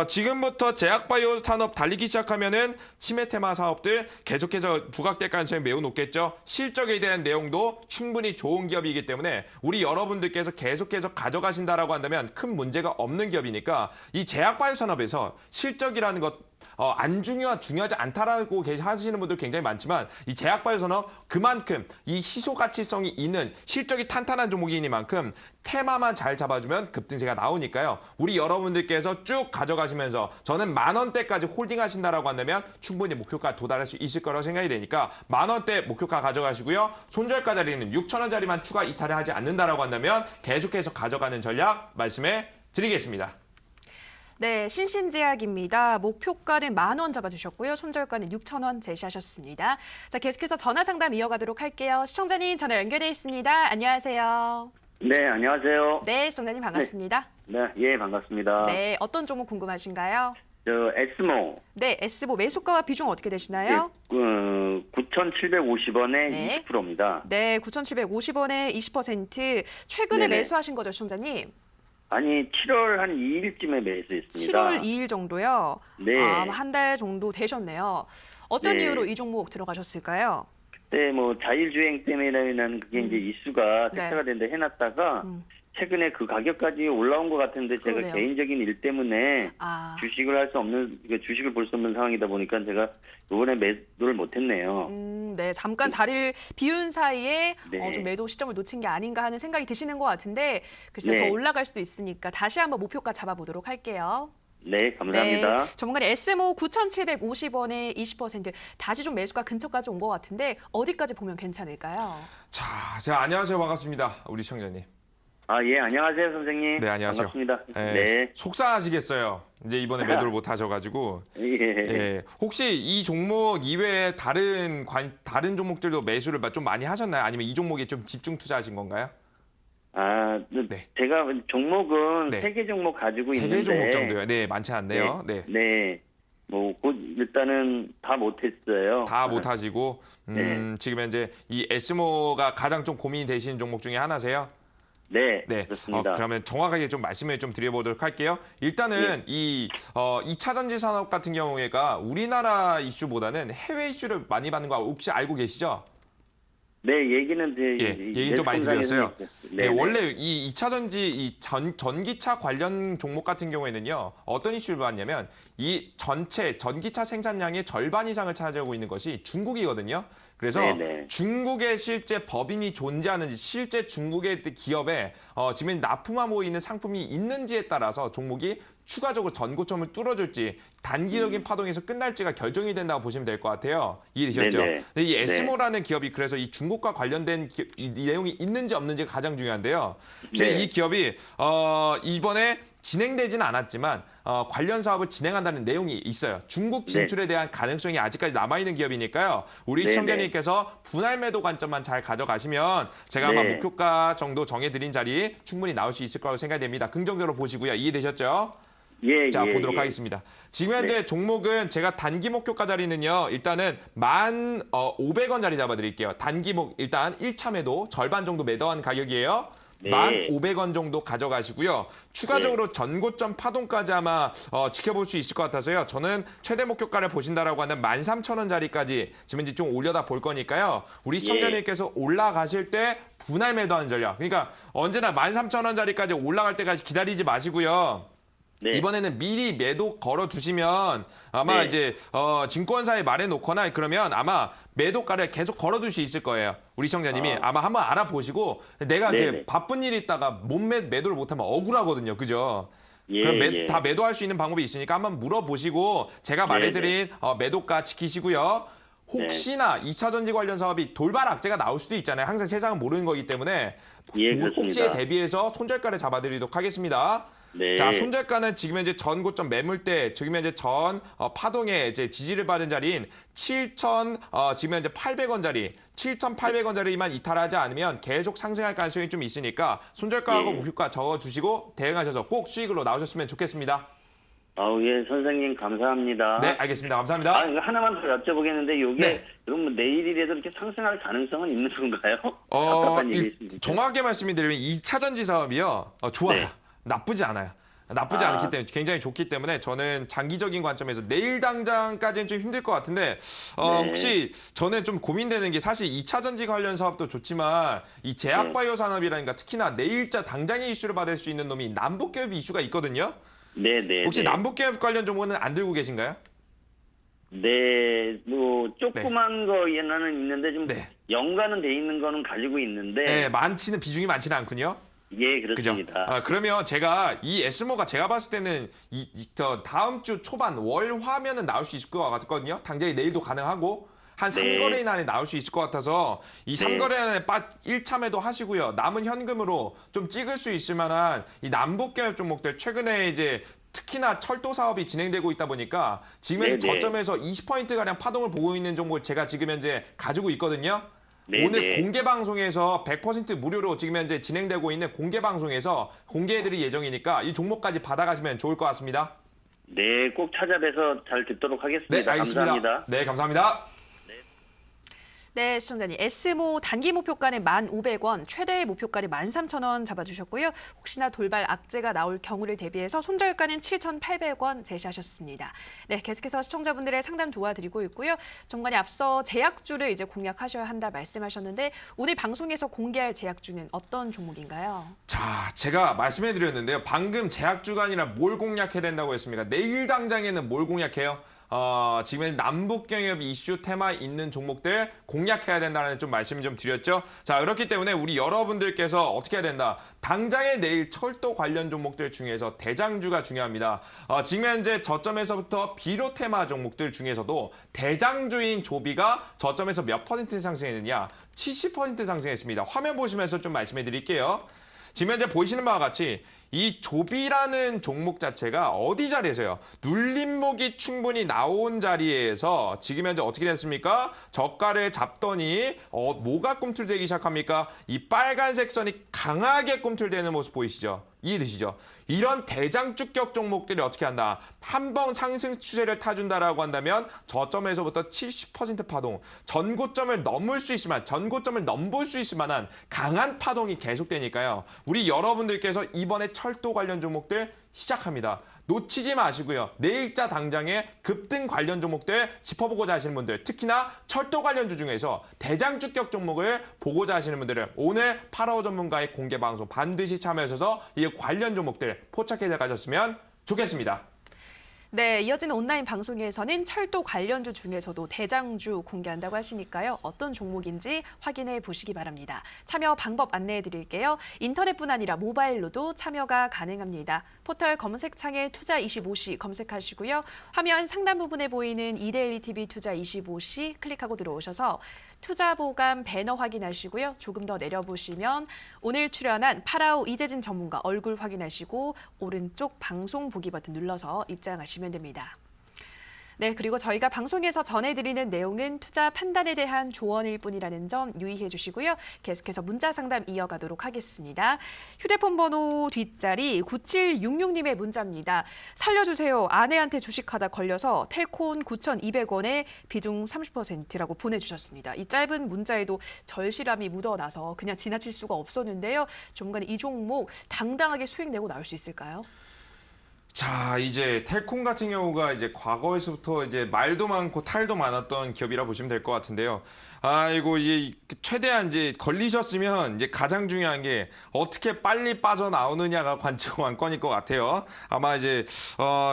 지금부터 제약바이오 산업 달리기 시작하면은 치매 테마 사업들 계속해서 부각될 가능성이 매우 높겠죠. 실적에 대한 내용도 충분히 좋은 기업이기 때문에 우리 여러분들께서 계속해서 가져가신다라고 한다면 큰 문제가 없는 기업이니까 이 제약바이오 산업에서 실적이라는 것 안 중요하지 않다라고 하시는 분들 굉장히 많지만 이 제약바이오 산업 그만큼 이 희소 가치성이 있는 실적이 탄탄한 종목이니만큼 테마만 잘 잡아주면 급등세가 나오니까요. 우리 여러분들께서 쭉 가져가시면서 저는 10,000원대까지 홀딩하신다라고 한다면 충분히 목표가 도달할 수 있을 거라고 생각이 되니까 10,000원대 목표가 가져가시고요. 손절가 자리는 6,000원짜리만 추가 이탈을 하지 않는다라고 한다면 계속해서 가져가는 전략 말씀해 드리겠습니다. 네, 신신제약입니다. 목표가는 10,000원 잡아주셨고요. 손절가는 6,000원 제시하셨습니다. 자, 계속해서 전화 상담 이어가도록 할게요. 시청자님 전화 연결돼 있습니다. 안녕하세요. 네, 안녕하세요. 네, 시청자님 반갑습니다. 네, 예, 반갑습니다. 네, 어떤 종목 궁금하신가요? 에스모. 네, S보 매수가와 비중 어떻게 되시나요? 9,750원에 네. 20%입니다. 네, 9,750원에 20%. 최근에 네네. 매수하신 거죠, 시청자님? 아니, 7월 한 2일쯤에 매수했습니다. 7월 2일 정도요? 네. 한 달 정도 되셨네요. 어떤 네. 이유로 이 종목 들어가셨을까요? 그때 자율주행 때문에라는 그게 이제 이슈가 네. 대체가 된다 해놨다가 최근에 그 가격까지 올라온 것 같은데 제가 그러네요. 개인적인 일 때문에 주식을 할 수 없는, 주식을 볼 수 없는 상황이다 보니까 제가 이번에 매도를 못했네요. 네, 잠깐 자리를 비운 사이에 네. 좀 매도 시점을 놓친 게 아닌가 하는 생각이 드시는 것 같은데 글쎄요, 네. 더 올라갈 수도 있으니까 다시 한번 목표가 잡아보도록 할게요. 네, 감사합니다. 네, 전문가님 S모 9,750원에 20% 다시 좀 매수가 근처까지 온 것 같은데 어디까지 보면 괜찮을까요? 자, 안녕하세요. 반갑습니다. 우리 시청자님. 예, 안녕하세요, 선생님. 네, 안녕하세요. 반갑습니다. 네. 속상하시겠어요. 이제 이번에 매도를 못 하셔가지고. 예. 예. 혹시 이 종목 이외에 다른 종목들도 매수를 좀 많이 하셨나요? 아니면 이 종목에 좀 집중 투자하신 건가요? 네. 제가 종목은 네. 3개 종목 가지고 3개 있는데. 종목 정도요. 네, 많지 않네요. 네. 네. 일단은 다 못했어요. 다 못 하시고 네. 지금 현재 이 에스모가 가장 좀 고민이 되시는 종목 중에 하나세요? 네, 네. 그렇습니다. 그러면 정확하게 좀 말씀을 좀 드려보도록 할게요. 일단은 이 2차 전지 산업 같은 경우에가 우리나라 이슈보다는 해외 이슈를 많이 받는 거 혹시 알고 계시죠? 네, 얘기는 얘기 좀 많이 드렸어요. 네, 원래 이 2차 전지 전기차 관련 종목 같은 경우에는요. 어떤 이슈를 받냐면 이 전체 전기차 생산량의 절반 이상을 차지하고 있는 것이 중국이거든요. 그래서 네네. 중국에 실제 법인이 존재하는지 실제 중국의 기업에 지금 납품하고 있는 상품이 있는지에 따라서 종목이 추가적으로 전고점을 뚫어줄지 단기적인 파동에서 끝날지가 결정이 된다고 보시면 될 것 같아요. 이해되셨죠? 네네. 근데 이 네. 에스모라는 기업이 그래서 이 중국과 관련된 이 내용이 있는지 없는지가 가장 중요한데요. 네. 이 기업이 이번에 진행되지는 않았지만 관련 사업을 진행한다는 내용이 있어요. 중국 진출에 대한 가능성이 아직까지 남아있는 기업이니까요. 우리 네네. 시청자님께서 분할 매도 관점만 잘 가져가시면 제가 아마 네. 목표가 정도 정해드린 자리 충분히 나올 수 있을 거라고 생각이 됩니다. 긍정적으로 보시고요. 이해되셨죠? 예, 자, 예, 보도록 예. 하겠습니다. 지금 현재 종목은 제가 단기 목표가 자리는요. 일단은 1,500원짜리 잡아드릴게요. 단기목 일단 1차 매도 절반 정도 매도한 가격이에요. 네. 1,500원 정도 가져가시고요. 추가적으로 전고점 파동까지 아마 지켜볼 수 있을 것 같아서요. 저는 최대 목표가를 보신다라고 하는 13,000원짜리까지 지금 이제 좀 올려다 볼 거니까요. 우리 시청자님께서 올라가실 때 분할 매도하는 전략. 그러니까 언제나 13,000원짜리까지 올라갈 때까지 기다리지 마시고요. 네. 이번에는 미리 매도 걸어 두시면 아마 네. 이제 증권사에 말해 놓거나 그러면 아마 매도가를 계속 걸어 둘 수 있을 거예요. 우리 시청자님이 아마 한번 알아보시고 내가 이제 네네. 바쁜 일이 있다가 못 매도를 못하면 억울하거든요. 그죠? 예, 그럼 예. 다 매도할 수 있는 방법이 있으니까 한번 물어보시고 제가 말해드린 매도가 지키시고요. 혹시나 2차 전지 관련 사업이 돌발 악재가 나올 수도 있잖아요. 항상 세상은 모르는 거기 때문에 예, 혹시에 그렇습니다. 대비해서 손절가를 잡아드리도록 하겠습니다. 네. 자, 손절가는 지금 현재 전 고점 매물대, 지금 현재 전 파동에 이제 지지를 받은 자리인 7,000 지금 현재 800원짜리, 7,800원짜리만 이탈하지 않으면 계속 상승할 가능성이 좀 있으니까 손절가하고 목표가 적어주시고 대응하셔서 꼭 수익으로 나오셨으면 좋겠습니다. 예, 선생님 감사합니다. 네, 알겠습니다. 감사합니다. 이거 하나만 더 여쭤보겠는데 이게 네. 그럼 내일이라도 이렇게 상승할 가능성은 있는 건가요? 답답한 일이 있습니다. 정확하게 말씀드리면 2차 전지 사업이요. 좋아요. 네. 나쁘지 않아요. 나쁘지 않기 때문에 굉장히 좋기 때문에 저는 장기적인 관점에서 내일 당장까지는 좀 힘들 것 같은데 혹시 저는 좀 고민되는 게 사실 2차 전지 관련 사업도 좋지만 이 제약바이오 산업이라든가 특히나 내일자 당장의 이슈를 받을 수 있는 놈이 남북기업 이슈가 있거든요. 네. 혹시 남북기업 관련 종목은 안 들고 계신가요? 네, 뭐 조그만 거에는 있는데 좀 네. 연관은 돼 있는 거는 가지고 있는데 네, 비중이 많지는 않군요. 예, 그죠? 그렇습니다. 그러면 제가 이 에스모가 제가 봤을 때는 저 다음 주 초반 월화면은 나올 수 있을 것 같거든요. 당장에 내일도 가능하고 한 네. 3거래일 안에 나올 수 있을 것 같아서 이 3거래일 안에 1차 매도 하시고요. 남은 현금으로 좀 찍을 수 있을 만한 이 남북기업 종목들 최근에 이제 특히나 철도 사업이 진행되고 있다 보니까 지금 현재 네네. 저점에서 20%가량 파동을 보고 있는 종목을 제가 지금 현재 가지고 있거든요. 네네. 오늘 공개 방송에서 100% 무료로 지금 현재 진행되고 있는 공개 방송에서 공개해드릴 예정이니까 이 종목까지 받아가시면 좋을 것 같습니다. 네, 꼭 찾아뵈서 잘 듣도록 하겠습니다. 네, 알겠습니다. 감사합니다. 네, 감사합니다. 네, 시청자님. S모 단기 목표가는 1,500원, 최대 목표가는 13,000원 잡아주셨고요. 혹시나 돌발 악재가 나올 경우를 대비해서 손절가는 7,800원 제시하셨습니다. 네, 계속해서 시청자분들의 상담 도와드리고 있고요. 정관이 앞서 제약주를 이제 공략하셔야 한다 말씀하셨는데 오늘 방송에서 공개할 제약주는 어떤 종목인가요? 자, 제가 말씀해드렸는데요. 방금 제약주가 아니라 뭘 공략해야 된다고 했습니까? 내일 당장에는 뭘 공략해요? 지금 남북경협 이슈 테마 있는 종목들 공략해야 된다는 좀 말씀 좀 드렸죠. 자, 그렇기 때문에 우리 여러분들께서 어떻게 해야 된다? 당장에 내일 철도 관련 종목들 중에서 대장주가 중요합니다. 지금 현재 저점에서부터 비료 테마 종목들 중에서도 대장주인 조비가 저점에서 몇 퍼센트 상승했느냐? 70% 상승했습니다. 화면 보시면서 좀 말씀해 드릴게요. 지금 현재 보시는 바와 같이 이 조비라는 종목 자체가 어디 자리에서요? 눌림목이 충분히 나온 자리에서 지금 현재 어떻게 됐습니까? 저가를 잡더니 뭐가 꿈틀대기 시작합니까? 이 빨간색 선이 강하게 꿈틀대는 모습 보이시죠? 이해되시죠? 이런 대장주격 종목들이 어떻게 한다? 한 번 상승 추세를 타준다라고 한다면 저점에서부터 70% 파동, 전고점을 넘을 수 있을 만한, 전고점을 넘볼 수 있을 만한 강한 파동이 계속되니까요. 우리 여러분들께서 이번에 철도 관련 종목들 시작합니다. 놓치지 마시고요. 내일자 당장에 급등 관련 종목들 짚어보고자 하시는 분들, 특히나 철도 관련주 중에서 대장주격 종목을 보고자 하시는 분들은 오늘 파라오 전문가의 공개 방송 반드시 참여하셔서 이 관련 종목들 포착해 가셨으면 좋겠습니다. 네, 이어지는 온라인 방송에서는 철도 관련주 중에서도 대장주 공개한다고 하시니까요. 어떤 종목인지 확인해 보시기 바랍니다. 참여 방법 안내해 드릴게요. 인터넷뿐 아니라 모바일로도 참여가 가능합니다. 포털 검색창에 투자25시 검색하시고요. 화면 상단 부분에 보이는 이데일리TV 투자25시 클릭하고 들어오셔서 투자보감 배너 확인하시고요. 조금 더 내려보시면 오늘 출연한 파라오 이재진 전문가 얼굴 확인하시고 오른쪽 방송 보기 버튼 눌러서 입장하시면 됩니다. 네, 그리고 저희가 방송에서 전해드리는 내용은 투자 판단에 대한 조언일 뿐이라는 점 유의해 주시고요. 계속해서 문자 상담 이어가도록 하겠습니다. 휴대폰 번호 뒷자리 9766님의 문자입니다. 살려주세요. 아내한테 주식하다 걸려서 텔콘 9,200원에 비중 30%라고 보내주셨습니다. 이 짧은 문자에도 절실함이 묻어나서 그냥 지나칠 수가 없었는데요. 전문가는 이 종목 당당하게 수익 내고 나올 수 있을까요? 자, 이제 텔콤 같은 경우가 이제 과거에서부터 이제 말도 많고 탈도 많았던 기업이라 보시면 될 것 같은데요. 아이고, 이제 최대한 이제 걸리셨으면 이제 가장 중요한 게 어떻게 빨리 빠져나오느냐가 관건일 것 같아요. 아마 이제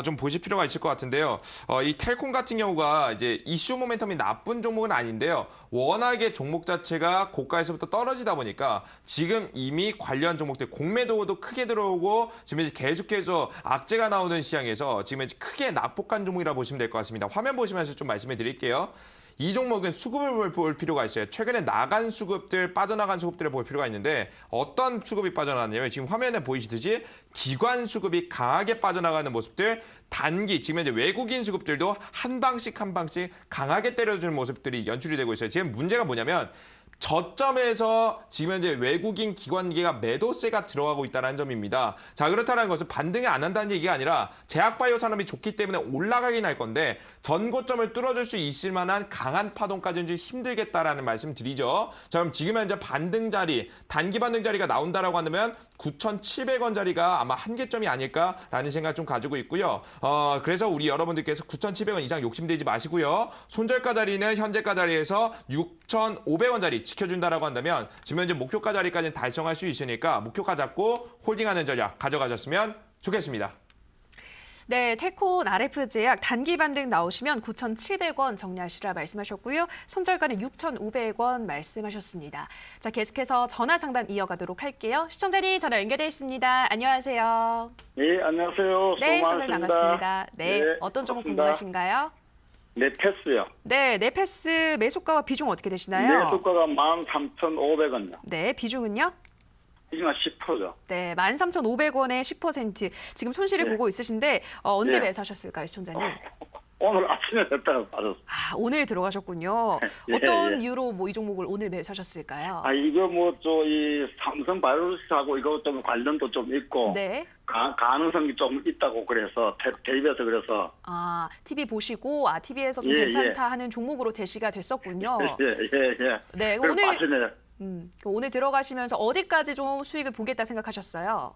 좀 보실 필요가 있을 것 같은데요. 이 텔콤 같은 경우가 이제 이슈 모멘텀이 나쁜 종목은 아닌데요. 워낙에 종목 자체가 고가에서부터 떨어지다 보니까 지금 이미 관련 종목들 공매도도 크게 들어오고 지금 이제 계속해서 악재가 나오는 시장에서 지금 이제 크게 낙폭한 종목이라 보시면 될 것 같습니다. 화면 보시면서 좀 말씀해 드릴게요. 이 종목은 수급을 볼 필요가 있어요. 최근에 나간 수급들, 빠져나간 수급들을 볼 필요가 있는데 어떤 수급이 빠져나갔냐면 지금 화면에 보이시듯이 기관 수급이 강하게 빠져나가는 모습들, 단기, 지금 이제 외국인 수급들도 한 방씩 강하게 때려주는 모습들이 연출이 되고 있어요. 지금 문제가 뭐냐면 저점에서 지금 현재 외국인 기관계가 매도세가 들어가고 있다는 점입니다. 자, 그렇다는 것은 반등이 안 한다는 얘기가 아니라 제약바이오 산업이 좋기 때문에 올라가긴 할 건데 전고점을 뚫어줄 수 있을 만한 강한 파동까지는 좀 힘들겠다라는 말씀 드리죠. 자, 그럼 지금 현재 반등 자리, 단기 반등 자리가 나온다라고 한다면 9,700원 자리가 아마 한계점이 아닐까라는 생각 좀 가지고 있고요. 그래서 우리 여러분들께서 9,700원 이상 욕심내지 마시고요. 손절가 자리는 현재가 자리에서 6,500원 자리 지켜준다라고 한다면 지금 현재 목표가 자리까지는 달성할 수 있으니까 목표가 잡고 홀딩하는 전략 가져가셨으면 좋겠습니다. 네, 텔콘 RF제약 단기 반등 나오시면 9,700원 정리하시라 말씀하셨고요. 손절가는 6,500원 말씀하셨습니다. 자, 계속해서 전화 상담 이어가도록 할게요. 시청자님 전화 연결돼 있습니다. 안녕하세요. 네, 안녕하세요. 네, 수고 시청자님 많으십니다. 반갑습니다. 네, 네, 어떤 종목 반갑습니다. 궁금하신가요? 네, 패스요. 네, 네패스 매수가와 비중 어떻게 되시나요? 매수가가 13,500원요. 네, 비중은요? 비중은 10%죠. 네, 13,500원에 10%. 지금 손실을 네. 보고 있으신데 언제 네. 매수하셨을까요, 시청자님? 오늘 아침에 됐다가 빠졌어요. 아, 오늘 들어가셨군요. 예, 어떤 예. 이유로 이 종목을 오늘 매수하셨을까요? 이거 이 삼성 바이오로스하고 이거 좀 관련도 좀 있고 네. 가능성이 좀 있다고 그래서 대입해서 그래서 아, TV 보시고 TV에서 좀 예, 괜찮다 하는 종목으로 제시가 됐었군요. 예. 네, 그리고 오늘 빠지네. 오늘 들어가시면서 어디까지 좀 수익을 보겠다 생각하셨어요?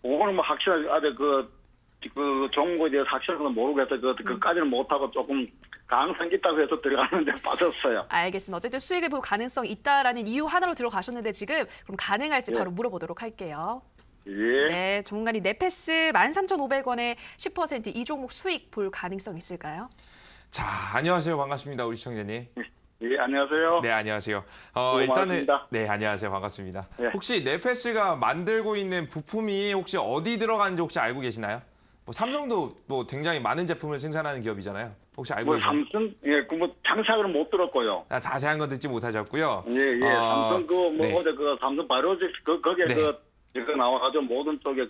오늘 뭐 확실하게 아직 그 종목에 대해서 확실한 건 모르겠어요. 그까지는 못하고 조금 가능성이 있다고 해서 들어가는데 빠졌어요. 알겠습니다. 어쨌든 수익을 볼 가능성이 있다라는 이유 하나로 들어가셨는데 지금 그럼 가능할지 예. 바로 물어보도록 할게요. 예. 네, 전문가님 네패스 13,500원에 10%이 종목 수익 볼 가능성 있을까요? 자, 안녕하세요. 반갑습니다. 우리 시청자님. 예, 안녕하세요. 네, 안녕하세요. 반갑습니다. 일단은 네, 안녕하세요. 반갑습니다. 네. 혹시 네패스가 만들고 있는 부품이 혹시 어디 들어가는지 혹시 알고 계시나요? 뭐 삼성도 뭐 굉장히 많은 제품을 생산하는 기업이잖아요. 혹시 알고 계시나요? 삼성 장착을 못 들었고요. 자세한 건 듣지 못하셨고요. 예. 삼성 네. 어제 삼성 바이오로직스 거기에 네. 이거 나와가지고 모든 쪽에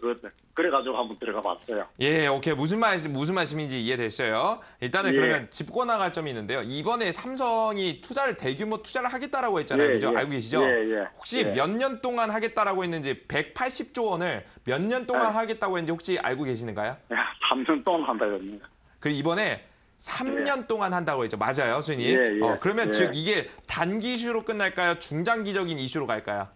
그래가지고 한번 들어가 봤어요. 예, 오케이. 무슨 말씀인지 이해됐어요. 일단은 예. 그러면 짚고 나갈 점이 있는데요. 이번에 삼성이 대규모 투자를 하겠다라고 했잖아요. 예, 그죠? 예. 알고 계시죠? 예. 혹시 예. 몇 년 동안 하겠다라고 했는지 180조 원을 몇 년 동안 네. 하겠다고 했는지 혹시 알고 계시는가요? 3년 동안 한다거든요. 그리고 이번에 3년 동안 한다고 했죠. 맞아요, 수님. 예. 그러면 예. 즉 이게 단기 이슈로 끝날까요? 중장기적인 이슈로 갈까요?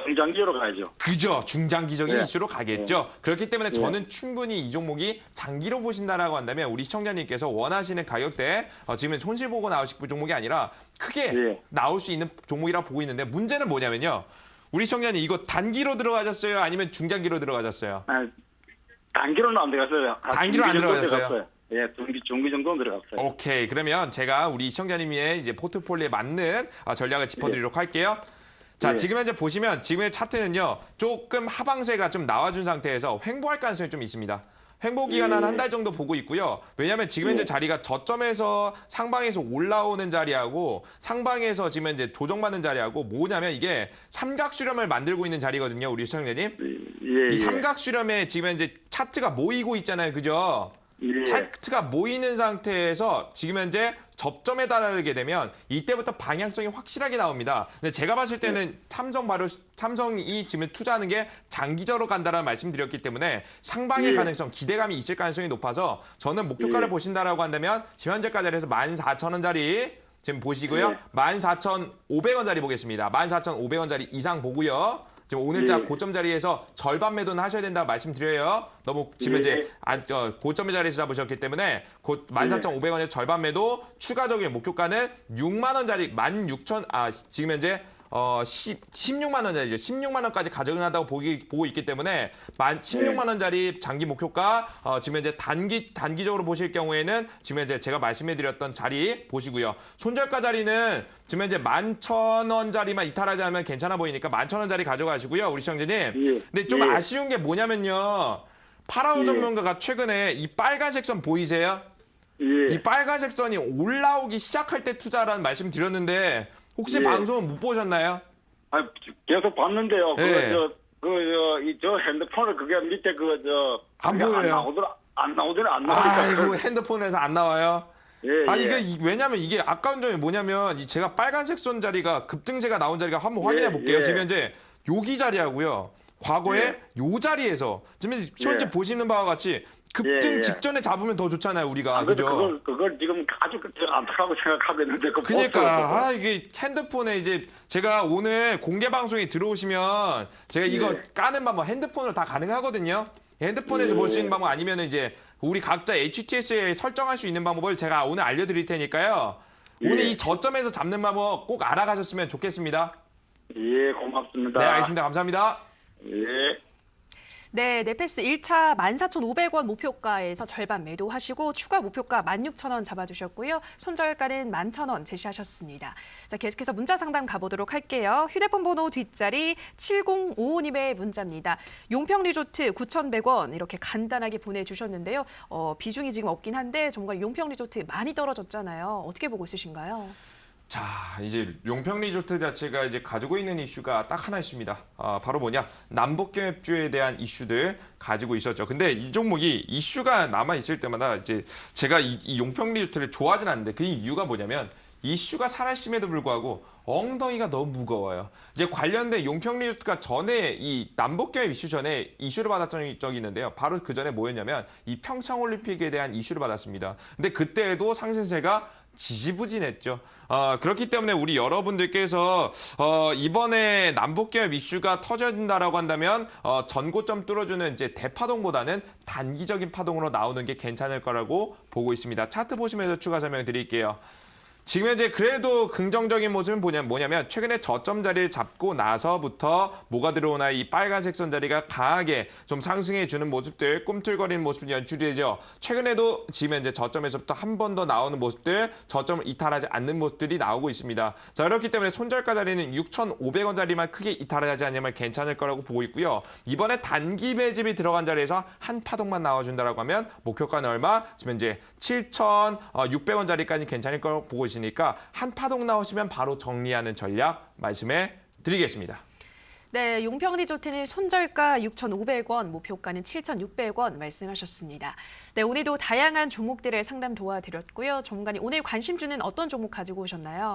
중장기로 가야죠. 그죠. 중장기적인 예. 이슈로 가겠죠. 그렇기 때문에 예. 저는 충분히 이 종목이 장기로 보신다라고 한다면 우리 시청자님께서 원하시는 가격대 지금 손실 보고 나오실 종목이 아니라 크게 예. 나올 수 있는 종목이라 보고 있는데 문제는 뭐냐면요. 우리 시청자님 이거 단기로 들어가셨어요? 아니면 중장기로 들어가셨어요? 단기로는 안 들어갔어요. 단기로 안 들어갔어요? 예, 중기 정도는 들어갔어요. 오케이. 그러면 제가 우리 시청자님의 이제 포트폴리오에 맞는 전략을 짚어드리도록 할게요. 자, 예. 지금 현재 보시면 지금의 차트는요. 조금 하방세가 좀 나와준 상태에서 횡보할 가능성이 좀 있습니다. 횡보 기간 한 달 정도 보고 있고요. 왜냐하면 지금 현재 자리가 저점에서 상방에서 올라오는 자리하고 상방에서 지금 현재 조정받는 자리하고 뭐냐면 이게 삼각 수렴을 만들고 있는 자리거든요. 우리 시청자님. 예, 이 삼각 수렴에 지금 현재 차트가 모이고 있잖아요. 그죠? 예. 차트가 모이는 상태에서 지금 현재 접점에 달하게 되면 이때부터 방향성이 확실하게 나옵니다. 근데 제가 봤을 때는 삼성이 지금 투자하는 게 장기적으로 간다라는 말씀드렸기 때문에 상방의 가능성, 기대감이 있을 가능성이 높아서 저는 목표가를 보신다라고 한다면 지금 현재까지 해서 14,000원짜리 지금 보시고요. 14,500원짜리 보겠습니다. 14,500원짜리 이상 보고요. 지금 오늘자 고점 자리에서 절반 매도는 하셔야 된다고 말씀드려요. 너무 지금 이제 고점의 자리에서 잡으셨기 때문에 곧 14,500원의 절반 매도, 추가적인 목표가는 6만 원짜리 16,000 지금 현재 16만 원짜리죠. 16만 원까지 가져간다고 보고 있기 때문에 16만 원짜리 장기 목표가 지금 현재 단기적으로 보실 경우에는 지금 현재 제가 말씀해드렸던 자리 보시고요. 손절가 자리는 지금 현재 11,000원짜리만 이탈하지 않으면 괜찮아 보이니까 11,000원짜리 가져가시고요. 우리 시청자님. 근데 좀 아쉬운 게 뭐냐면요. 파라오 전문가가 최근에 이 빨간색 선 보이세요? 이 빨간색 선이 올라오기 시작할 때 투자라는 말씀 드렸는데 혹시 방송은 못 보셨나요? 계속 봤는데요. 예. 저 핸드폰을 그게 밑에 안 보여요. 안 나오니까. 이거 핸드폰에서 안 나와요? 이게 왜냐면 이게 아까운 점이 뭐냐면 제가 빨간색 선 자리가 급등세가 나온 자리가 한번 확인해 볼게요. 지금 현재 여기 자리하고요. 과거에 요 자리에서 지금 현재 보시는 바와 같이 급등 직전에 잡으면 더 좋잖아요, 우리가. 그죠? 그걸 지금 아주 안타깝고 생각하고 있는데 그러니까 이게 핸드폰에 이제 제가 오늘 공개 방송에 들어오시면 제가 이거 까는 방법 핸드폰으로 다 가능하거든요. 핸드폰에서 볼 수 있는 방법 아니면 이제 우리 각자 HTS에 설정할 수 있는 방법을 제가 오늘 알려드릴 테니까요. 오늘 이 저점에서 잡는 방법 꼭 알아가셨으면 좋겠습니다. 예, 고맙습니다. 네, 알겠습니다. 감사합니다. 예. 네, 네페스 1차 14,500원 목표가에서 절반 매도하시고 추가 목표가 16,000원 잡아주셨고요. 손절가는 11,000원 제시하셨습니다. 자, 계속해서 문자 상담 가보도록 할게요. 휴대폰 번호 뒷자리 7055님의 문자입니다. 용평 리조트 9,100원 이렇게 간단하게 보내주셨는데요. 비중이 지금 없긴 한데 정말 용평 리조트 많이 떨어졌잖아요. 어떻게 보고 있으신가요? 자, 이제 용평 리조트 자체가 이제 가지고 있는 이슈가 딱 하나 있습니다. 바로 뭐냐? 남북경협주에 대한 이슈들 가지고 있었죠. 근데 이 종목이 이슈가 남아 있을 때마다 이제 제가 이 용평 리조트를 좋아하진 않는데 그 이유가 뭐냐면 이슈가 살아있음에도 불구하고 엉덩이가 너무 무거워요. 이제 관련된 용평 리조트가 전에 이 남북경협 이슈 전에 이슈를 받았던 적이 있는데요. 바로 그 전에 뭐였냐면 이 평창올림픽에 대한 이슈를 받았습니다. 근데 그때에도 상승세가 지지부진했죠. 그렇기 때문에 우리 여러분들께서 이번에 남북경협 이슈가 터진다라고 한다면 전고점 뚫어주는 이제 대파동보다는 단기적인 파동으로 나오는 게 괜찮을 거라고 보고 있습니다. 차트 보시면서 추가 설명드릴게요. 지금 현재 그래도 긍정적인 모습은 뭐냐면 최근에 저점 자리를 잡고 나서부터 뭐가 들어오나 이 빨간색 선 자리가 강하게 좀 상승해주는 모습들, 꿈틀거리는 모습이 연출되죠. 최근에도 지금 현재 저점에서부터 한 번 더 나오는 모습들, 저점을 이탈하지 않는 모습들이 나오고 있습니다. 자, 그렇기 때문에 손절가 자리는 6,500원 자리만 크게 이탈하지 않으면 괜찮을 거라고 보고 있고요. 이번에 단기 매집이 들어간 자리에서 한 파동만 나와준다라고 하면 목표가는 얼마? 지금 현재 7,600원 자리까지 괜찮을 거라고 보고 있습니다. 니까 한 파동 나오시면 바로 정리하는 전략 말씀해 드리겠습니다. 네, 용평 리조트는 손절가 6,500원, 목표가는 7,600원 말씀하셨습니다. 네, 오늘도 다양한 종목들의 상담 도와드렸고요. 전문가님, 오늘 관심 주는 어떤 종목 가지고 오셨나요?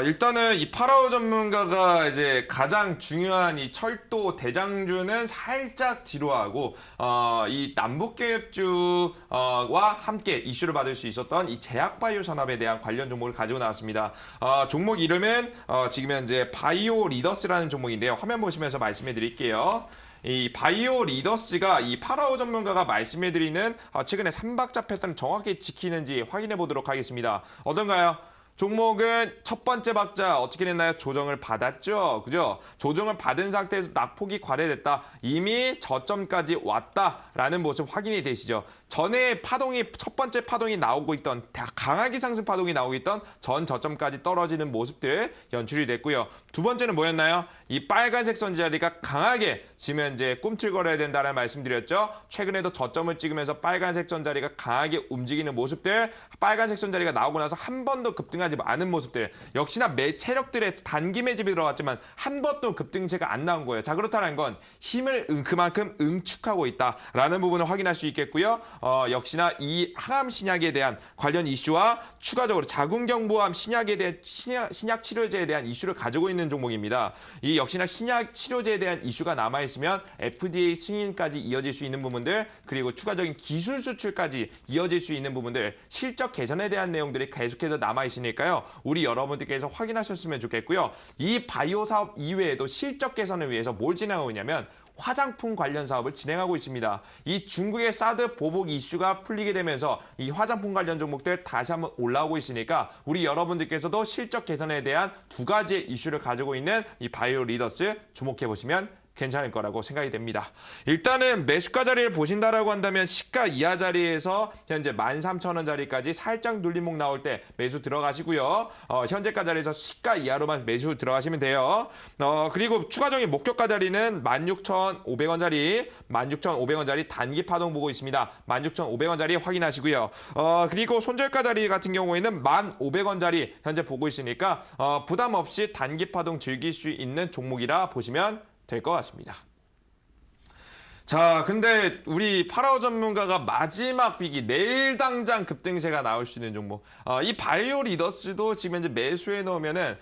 일단은 이 파라오 전문가가 이제 가장 중요한 이 철도 대장주는 살짝 뒤로 하고 이 남북경협주와 함께 이슈를 받을 수 있었던 이 제약바이오 산업에 대한 관련 종목을 가지고 나왔습니다. 종목 이름은 지금 현재 바이오 리더스라는 종목인데요. 화면 보시면서 말씀해 드릴게요. 이 바이오 리더스가 이 파라오 전문가가 말씀해드리는 최근에 3박자 패턴을 정확히 지키는지 확인해 보도록 하겠습니다. 어떤가요? 종목은 첫 번째 박자 어떻게 됐나요? 조정을 받았죠. 그죠? 조정을 받은 상태에서 낙폭이 과대됐다. 이미 저점까지 왔다라는 모습 확인이 되시죠. 전에 첫 번째 파동이 나오고 있던 강하게 상승 파동이 나오고 있던 전 저점까지 떨어지는 모습들 연출이 됐고요. 두 번째는 뭐였나요? 이 빨간색 선 자리가 강하게 지면 이제 꿈틀거려야 된다는 말씀드렸죠. 최근에도 저점을 찍으면서 빨간색 선 자리가 강하게 움직이는 모습들, 빨간색 선 자리가 나오고 나서 한 번도 급등하지 않은 모습들, 역시나 세력들의 단기 매집이 들어갔지만 한 번도 급등세가 안 나온 거예요. 자, 그렇다는 건 힘을 그만큼 응축하고 있다라는 부분을 확인할 수 있겠고요. 역시나 이 항암 신약에 대한 관련 이슈와 추가적으로 자궁경부암 신약에 대한 신약 치료제에 대한 이슈를 가지고 있는 종목입니다. 이 역시나 신약 치료제에 대한 이슈가 남아 있으면 FDA 승인까지 이어질 수 있는 부분들, 그리고 추가적인 기술 수출까지 이어질 수 있는 부분들, 실적 개선에 대한 내용들이 계속해서 남아 있으니까요. 우리 여러분들께서 확인하셨으면 좋겠고요. 이 바이오 사업 이외에도 실적 개선을 위해서 뭘 진행하고 있냐면 화장품 관련 사업을 진행하고 있습니다. 이 중국의 사드 보복 이슈가 풀리게 되면서 이 화장품 관련 종목들 다시 한번 올라오고 있으니까 우리 여러분들께서도 실적 개선에 대한 두 가지의 이슈를 가지고 있는 이 바이오 리더스 주목해 보시면 괜찮을 거라고 생각이 됩니다. 일단은 매수가 자리를 보신다라고 한다면 시가 이하 자리에서 현재 13,000원 자리까지 살짝 눌림목 나올 때 매수 들어가시고요. 현재가 자리에서 시가 이하로만 매수 들어가시면 돼요. 그리고 추가적인 목표가 자리는 16,500원 자리, 16,500원 자리 단기 파동 보고 있습니다. 16,500원 자리 확인하시고요. 그리고 손절가 자리 같은 경우에는 1,500원 자리 현재 보고 있으니까 부담 없이 단기 파동 즐길 수 있는 종목이라 보시면 될 것 같습니다. 자, 근데 우리 파라오 전문가가 마지막 비기 내일 당장 급등세가 나올 수 있는 종목, 이 바이오 리더스도 지금 현재 매수해 놓으면은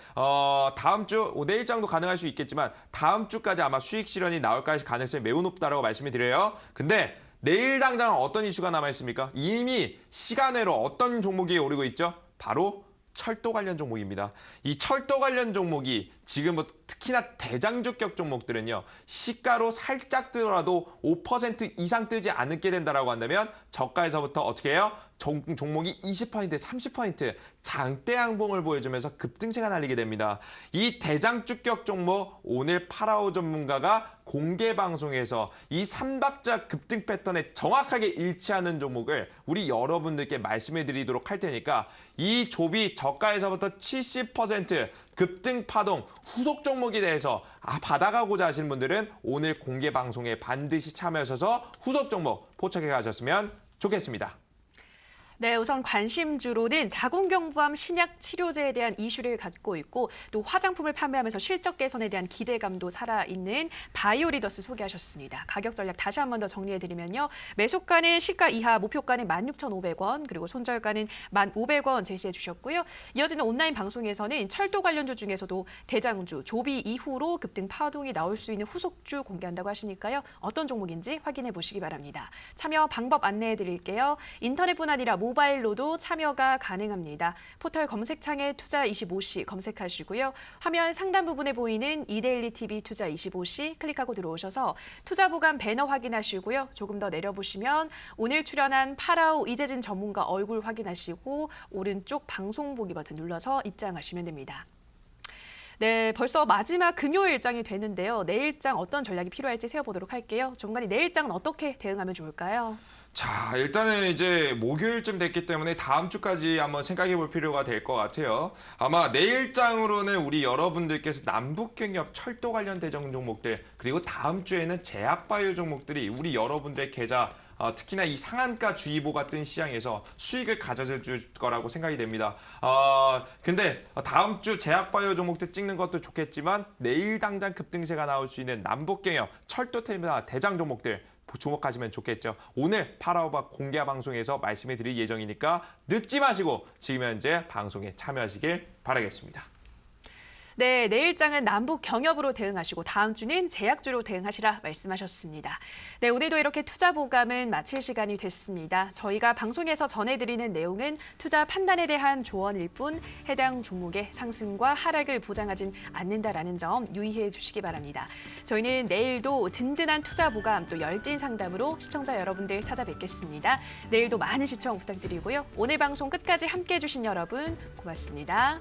다음 주 내일장도 가능할 수 있겠지만 다음 주까지 아마 수익 실현이 나올 가능성이 매우 높다라고 말씀을 드려요. 근데 내일 당장 어떤 이슈가 남아 있습니까? 이미 시간외로 어떤 종목이 오르고 있죠? 바로 철도 관련 종목입니다. 이 철도 관련 종목이 지금부터 특히나 대장주격 종목들은요, 시가로 살짝 뜨더라도 5% 이상 뜨지 않게 된다라고 한다면 저가에서부터 어떻게 해요? 종목이 20%, 30% 장대 양봉을 보여주면서 급등세가 날리게 됩니다. 이 대장주격 종목 오늘 파라오 전문가가 공개 방송에서 이 3박자 급등 패턴에 정확하게 일치하는 종목을 우리 여러분들께 말씀해 드리도록 할 테니까 이 조비 저가에서부터 70% 급등 파동 후속 종목에 대해서 받아가고자 하시는 분들은 오늘 공개 방송에 반드시 참여하셔서 후속 종목 포착해 가셨으면 좋겠습니다. 네, 우선 관심주로는 자궁경부암 신약 치료제에 대한 이슈를 갖고 있고 또 화장품을 판매하면서 실적 개선에 대한 기대감도 살아있는 바이오리더스 소개하셨습니다. 가격 전략 다시 한 번 더 정리해드리면요. 매수가는 시가 이하, 목표가는 16,500원, 그리고 손절가는 1,500원 제시해 주셨고요. 이어지는 온라인 방송에서는 철도 관련주 중에서도 대장주, 조비 이후로 급등 파동이 나올 수 있는 후속주 공개한다고 하시니까요. 어떤 종목인지 확인해 보시기 바랍니다. 참여 방법 안내해 드릴게요. 인터넷뿐 아니라 모바일로도 참여가 가능합니다. 포털 검색창에 투자25시 검색하시고요. 화면 상단 부분에 보이는 이데일리 TV 투자25시 클릭하고 들어오셔서 투자 보관 배너 확인하시고요. 조금 더 내려보시면 오늘 출연한 파라오 이재진 전문가 얼굴 확인하시고 오른쪽 방송 보기 버튼 눌러서 입장하시면 됩니다. 네, 벌써 마지막 금요일 일장이 되는데요. 내일장 어떤 전략이 필요할지 세워보도록 할게요. 정관이 내일장은 어떻게 대응하면 좋을까요? 자, 일단은 이제 목요일쯤 됐기 때문에 다음 주까지 한번 생각해 볼 필요가 될 것 같아요. 아마 내일장으로는 우리 여러분들께서 남북경협 철도 관련 대장 종목들, 그리고 다음 주에는 제약바이오 종목들이 우리 여러분들의 계좌, 특히나 이 상한가 주의보 같은 시장에서 수익을 가져다 줄 거라고 생각이 됩니다. 근데 다음 주 제약바이오 종목들 찍는 것도 좋겠지만 내일 당장 급등세가 나올 수 있는 남북경협 철도 테마 대장 종목들 주목하시면 좋겠죠. 오늘 파라오바 공개 방송에서 말씀해 드릴 예정이니까 늦지 마시고 지금 현재 방송에 참여하시길 바라겠습니다. 네, 내일장은 남북 경협으로 대응하시고 다음 주는 제약주로 대응하시라 말씀하셨습니다. 네, 오늘도 이렇게 투자 보감은 마칠 시간이 됐습니다. 저희가 방송에서 전해드리는 내용은 투자 판단에 대한 조언일 뿐 해당 종목의 상승과 하락을 보장하진 않는다라는 점 유의해 주시기 바랍니다. 저희는 내일도 든든한 투자 보감 또 열띤 상담으로 시청자 여러분들 찾아뵙겠습니다. 내일도 많은 시청 부탁드리고요. 오늘 방송 끝까지 함께해 주신 여러분 고맙습니다.